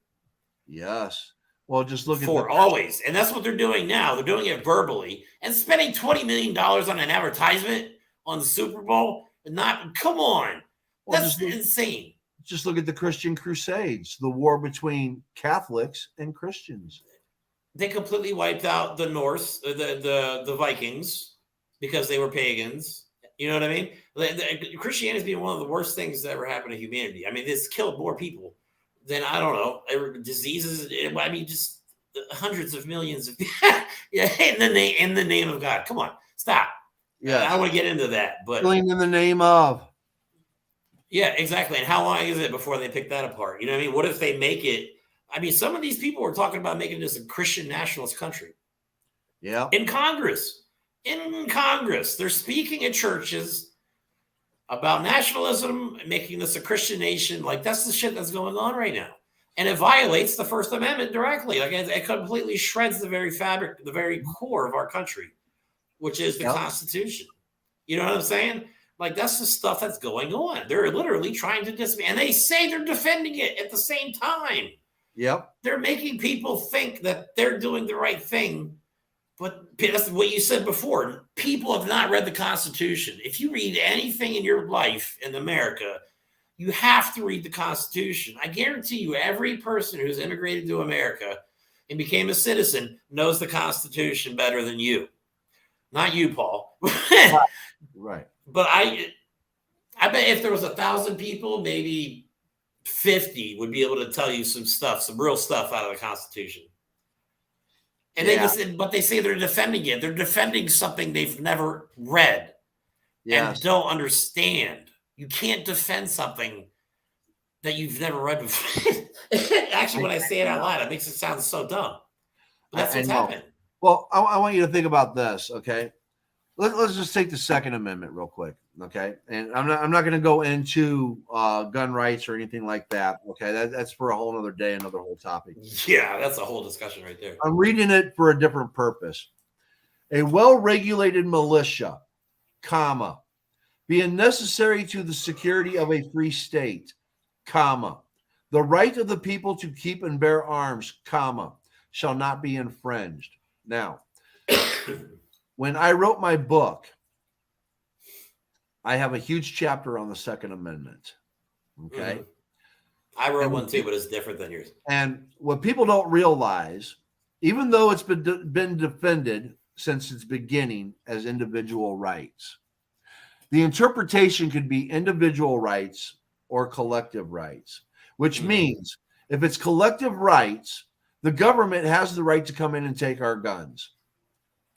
Yes. Well, just look always. And that's what they're doing now. They're doing it verbally and spending $20 million on an advertisement on the Super Bowl. Come on. Well, That's insane. Just look at the Christian Crusades, the war between Catholics and Christians. They completely wiped out the Norse, the Vikings, because they were pagans. You know what I mean? Christianity has been one of the worst things that ever happened to humanity. I mean, it's killed more people than, I don't know, diseases. I mean, just hundreds of millions of in the name of God. Come on, stop. Yeah, I don't want to get into that, but killing in the name of. Yeah, exactly. And how long is it before they pick that apart? You know what I mean? What if they make it? I mean, some of these people were talking about making this a Christian nationalist country. Yeah. In Congress, they're speaking at churches about nationalism, making this a Christian nation. Like, that's the shit that's going on right now. And it violates the First Amendment directly. Like, it completely shreds the very fabric, the very core of our country, which is the Constitution. You know what I'm saying? Like, that's the stuff that's going on. They're literally trying to dismantle, and they say they're defending it at the same time. Yep. They're making people think that they're doing the right thing. But that's what you said before. People have not read the Constitution. If you read anything in your life in America, you have to read the Constitution. I guarantee you, every person who's immigrated to America and became a citizen knows the Constitution better than you. Not you, Paul. Right. But I bet if there was 1,000 people, maybe 50 would be able to tell you some real stuff out of the Constitution. And they say they're defending it. They're defending something they've never read and don't understand. You can't defend something that you've never read before. Actually, when I say it out loud, it makes it sound so dumb. But that's what's happening. Well, I want you to think about this, okay? Let's just take the Second Amendment real quick. Okay, and I'm not going to go into gun rights or anything like that. Okay, that's for a whole other day, another whole topic. Yeah, that's a whole discussion right there. I'm reading it for a different purpose. A well-regulated militia, comma, being necessary to the security of a free state, comma, the right of the people to keep and bear arms, comma, shall not be infringed. Now, when I wrote my book, I have a huge chapter on the Second Amendment. Okay. I wrote one too, but it's different than yours. And what people don't realize, even though it's been defended since its beginning as individual rights, the interpretation could be individual rights or collective rights, which means if it's collective rights, the government has the right to come in and take our guns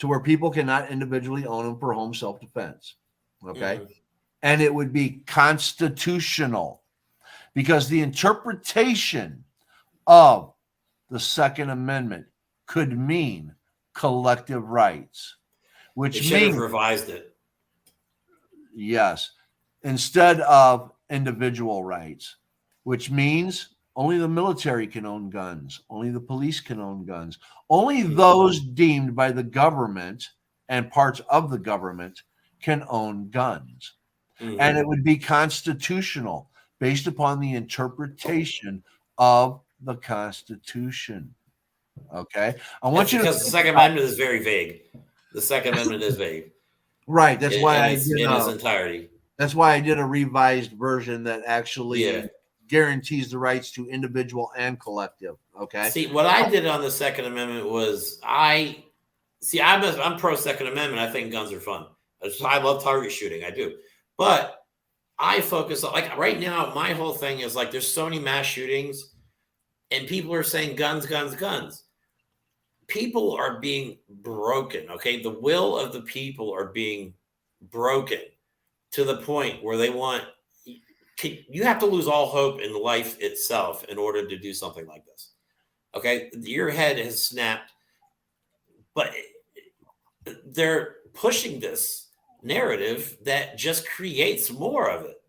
to where people cannot individually own them for home self-defense. Okay. And it would be constitutional because the interpretation of the Second Amendment could mean collective rights, which They should means have revised it. yes, instead of individual rights, which means only the military can own guns, only the police can own guns, only those deemed by the government and parts of the government can own guns. And it would be constitutional based upon the interpretation of the Constitution. Okay. I want you to, because the Second Amendment is very vague. The Second Amendment is vague. Right. That's why I in did its entirety. that's why I did a revised version that actually guarantees the rights to individual and collective. Okay. See, what I did on the Second Amendment was I'm pro Second Amendment. I think guns are fun. I love target shooting. I do. But I focus on, like, right now, my whole thing is like there's so many mass shootings and people are saying guns, guns, guns. People are being broken, okay? The will of the people are being broken to the point where they want, you have to lose all hope in life itself in order to do something like this, okay? Your head has snapped, but they're pushing this narrative that just creates more of it.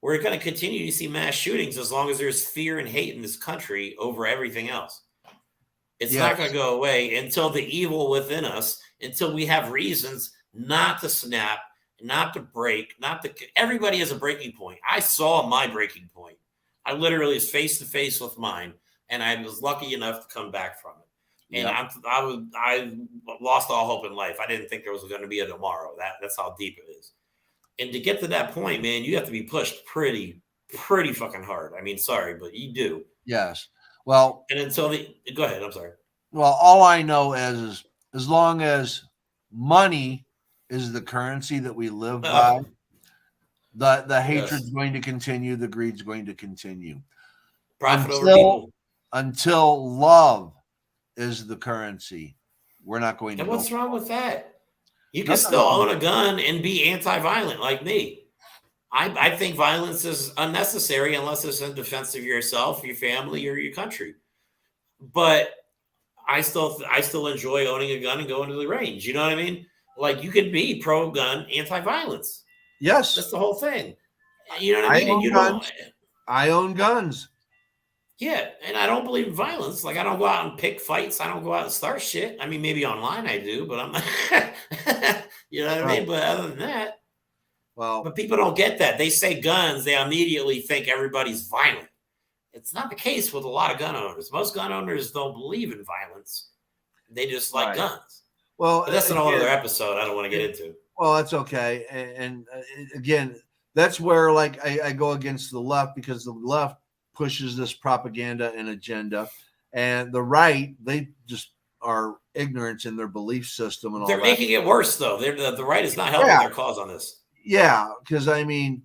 We're going to continue to see mass shootings as long as there's fear and hate in this country over everything else. It's not going to go away until the evil within us, until we have reasons not to snap, not to break, everybody has a breaking point. I saw my breaking point. I literally was face to face with mine, and I was lucky enough to come back from it. And I lost all hope in life. I didn't think there was going to be a tomorrow. That's how deep it is. And to get to that point, man, you have to be pushed pretty fucking hard. I mean, sorry, but you do. Yes. Well, and until go ahead. I'm sorry. Well, all I know is as long as money is the currency that we live by, the hatred's going to continue, the greed's going to continue. Profit over people. Until love is the currency, we're not going to. And what's wrong with that? You can still own a gun and be anti-violent like me. I think violence is unnecessary unless it's in defense of yourself, your family, or your country. But I still enjoy owning a gun and going to the range. You know what I mean? Like, you could be pro-gun, anti-violence. Yes, that's the whole thing. You know what I mean? I own guns. Yeah, and I don't believe in violence. Like, I don't go out and pick fights. I don't go out and start shit. I mean, maybe online I do, but I'm not, you know what I mean? But other than that, but people don't get that. They say guns, they immediately think everybody's violent. It's not the case with a lot of gun owners. Most gun owners don't believe in violence. They just like guns. Well, but that's another episode I don't want to get into. Well, that's okay. And again, that's where, like, I go against the left, because the left pushes this propaganda and agenda, and the right, they just are ignorant in their belief system and all. They're making it worse, though. The right is not helping their cause on this. Yeah, because I mean,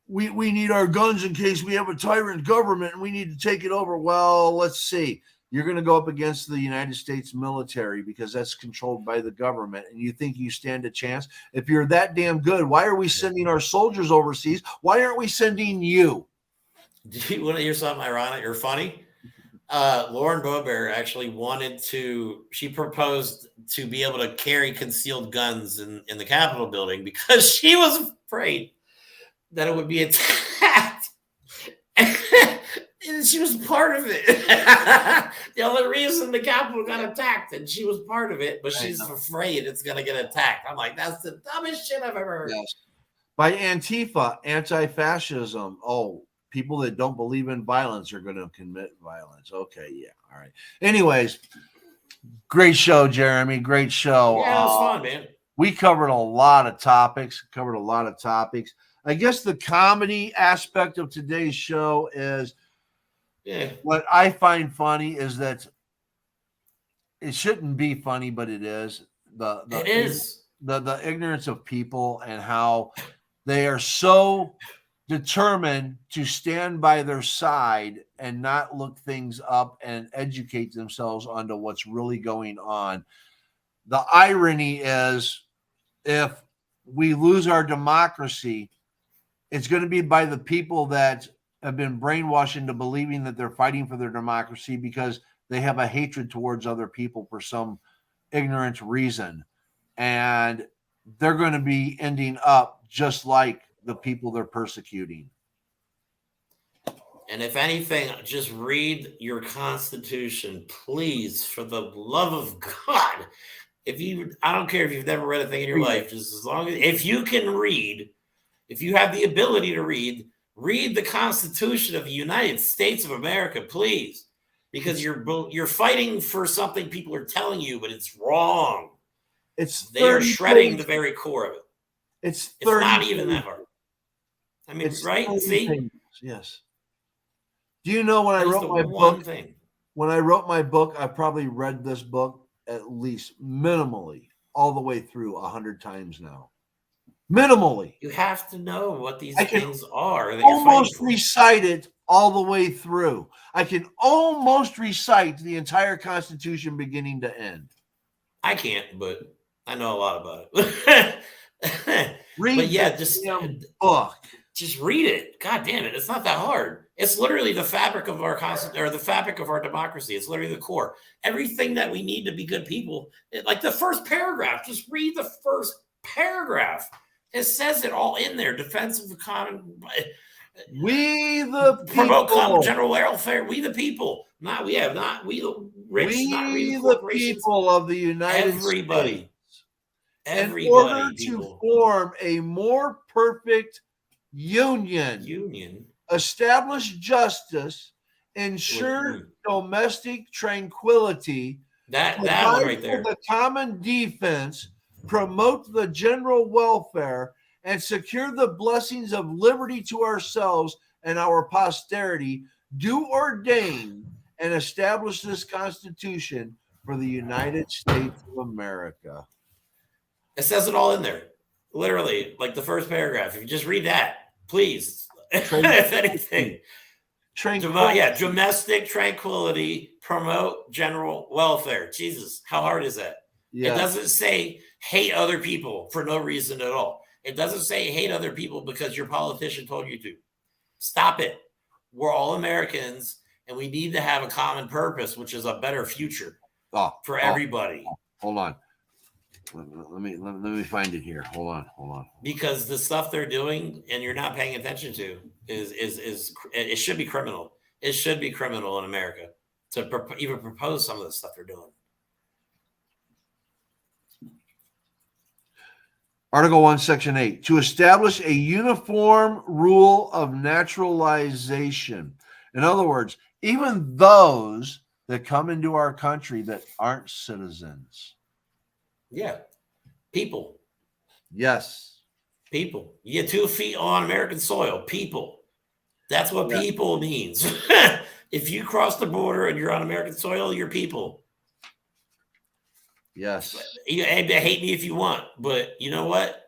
we need our guns in case we have a tyrant government and we need to take it over. Well, let's see. You're going to go up against the United States military because that's controlled by the government, and you think you stand a chance? If you're that damn good, why are we sending our soldiers overseas? Why aren't we sending you? Do you want to hear something ironic or funny? Lauren Boebert actually she proposed to be able to carry concealed guns in the Capitol building because she was afraid that it would be attacked. And she was part of it. The only reason the Capitol got attacked, and she was part of it, but she's afraid it's going to get attacked. I'm like, that's the dumbest shit I've ever heard. Yes. By Antifa, anti-fascism. Oh, people that don't believe in violence are going to commit violence. Okay, yeah, all right. Anyways, great show, Jeremy. Great show. Yeah, it was fun, man. We covered a lot of topics. I guess the comedy aspect of today's show is what I find funny is that it shouldn't be funny, but it is. It is the ignorance of people and how they are so determined to stand by their side and not look things up and educate themselves onto what's really going on. The irony is, if we lose our democracy, it's going to be by the people that have been brainwashed into believing that they're fighting for their democracy because they have a hatred towards other people for some ignorant reason. And they're going to be ending up just like the people they're persecuting. And if anything, just read your Constitution, please, for the love of God. I don't care if you've never read a thing in your life, just as long as, if you can read, if you have the ability to read the Constitution of the United States of America, please, because you're fighting for something people are telling you, but it's wrong. They are shredding the very core of it. It's not even that hard. I mean, right? See? Pages. Yes. Do you know when I wrote my book? When I wrote my book, I probably read this book at least minimally all the way through 100 times now. Minimally. You have to know what these things are. Almost recite it all the way through. I can almost recite the entire Constitution beginning to end. I can't, but I know a lot about it. Read the book. Just read it. God damn it. It's not that hard. It's literally the fabric of our Constitution, or the fabric of our democracy. It's literally the core. Everything that we need to be good people, like the first paragraph, just read the first paragraph. It says it all in there. Defense of the common. We the people. Promote common general welfare. We the people. Not we the rich. Not we the people of the United States. Everybody. In order to form a more perfect union, establish justice, ensure domestic tranquility, that one right there, the common defense, promote the general welfare, and secure the blessings of liberty to ourselves and our posterity, do ordain and establish this Constitution for the United States of America. It says it all in there. Literally, like the first paragraph. If you just read that, please. If anything. Domestic tranquility, promote general welfare. Jesus, how hard is that? Yeah. It doesn't say hate other people for no reason at all. It doesn't say hate other people because your politician told you to. Stop it. We're all Americans, and we need to have a common purpose, which is a better future for everybody. Hold on. Let me find it here. Hold on. Because the stuff they're doing and you're not paying attention to is it should be criminal. It should be criminal in America to even propose some of the stuff they're doing. Article 1, Section 8, to establish a uniform rule of naturalization. In other words, even those that come into our country that aren't citizens. Yeah. People. Yes. People. You get 2 feet on American soil. People. That's what people means. If you cross the border and you're on American soil, you're people. Yes. You hate me if you want, but you know what?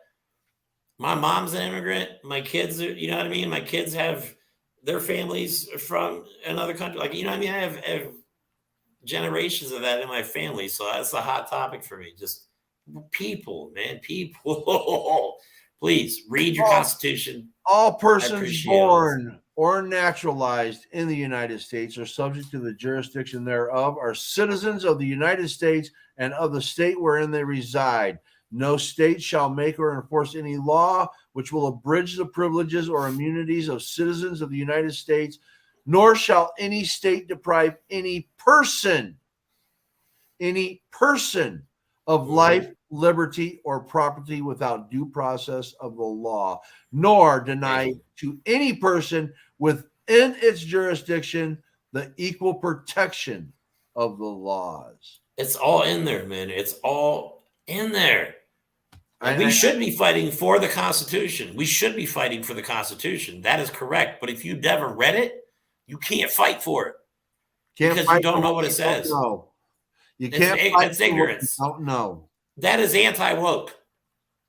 My mom's an immigrant. My kids are, you know what I mean? My kids have their families from another country. Like, you know what I mean? I have generations of that in my family. So that's a hot topic for me. Just people, man, people. Please read your Constitution. All persons born or naturalized in the United States are subject to the jurisdiction thereof, are citizens of the United States and of the state wherein they reside, No state shall make or enforce any law which will abridge the privileges or immunities of citizens of the United States, nor shall any state deprive any person of life, liberty, or property without due process of the law, nor deny to any person within its jurisdiction the equal protection of the laws. It's all in there, man. It's all in there. And we I- should be fighting for the Constitution. We should be fighting for the Constitution. That is correct. But if you never read it, you can't fight for it. Because you fight don't for know what it you says. don't know. You It's can't ig- fight it's for what you ignorance. don't know. That is anti-woke.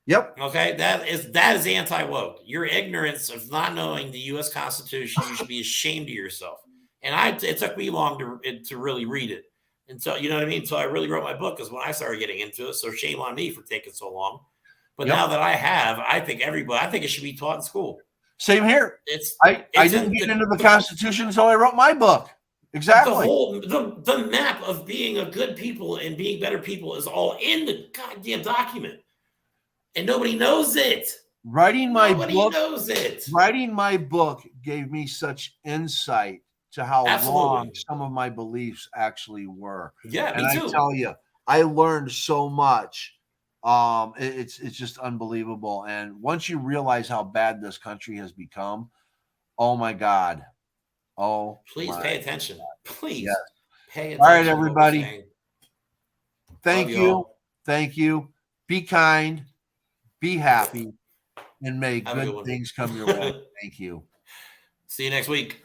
Yep. Okay, that is anti-woke. Your ignorance of not knowing the U.S. Constitution, you should be ashamed of yourself. And it took me long to really read it, and so you know what I mean. So I really wrote my book is when I started getting into it. So shame on me for taking so long. But Yep. now that I have, I think it should be taught in school. Same here. It's I it's didn't in get the- into the Constitution until I wrote my book. Exactly. the map of being a good people and being better people is all in the goddamn document, and nobody knows it. Writing my Nobody book. knows it. Writing my book gave me such insight to how Absolutely. wrong some of my beliefs actually were. Yeah, And me I too. tell you, I learned so much. It's just unbelievable. And once you realize how bad this country has become, oh my God. Oh, Please my. pay attention. Please Yes. pay attention. All right, to what we're everybody. saying. Thank Love you. y'all. Thank you. Be kind, be happy, and may Have a good good one. things come your way. Thank you. See you next week.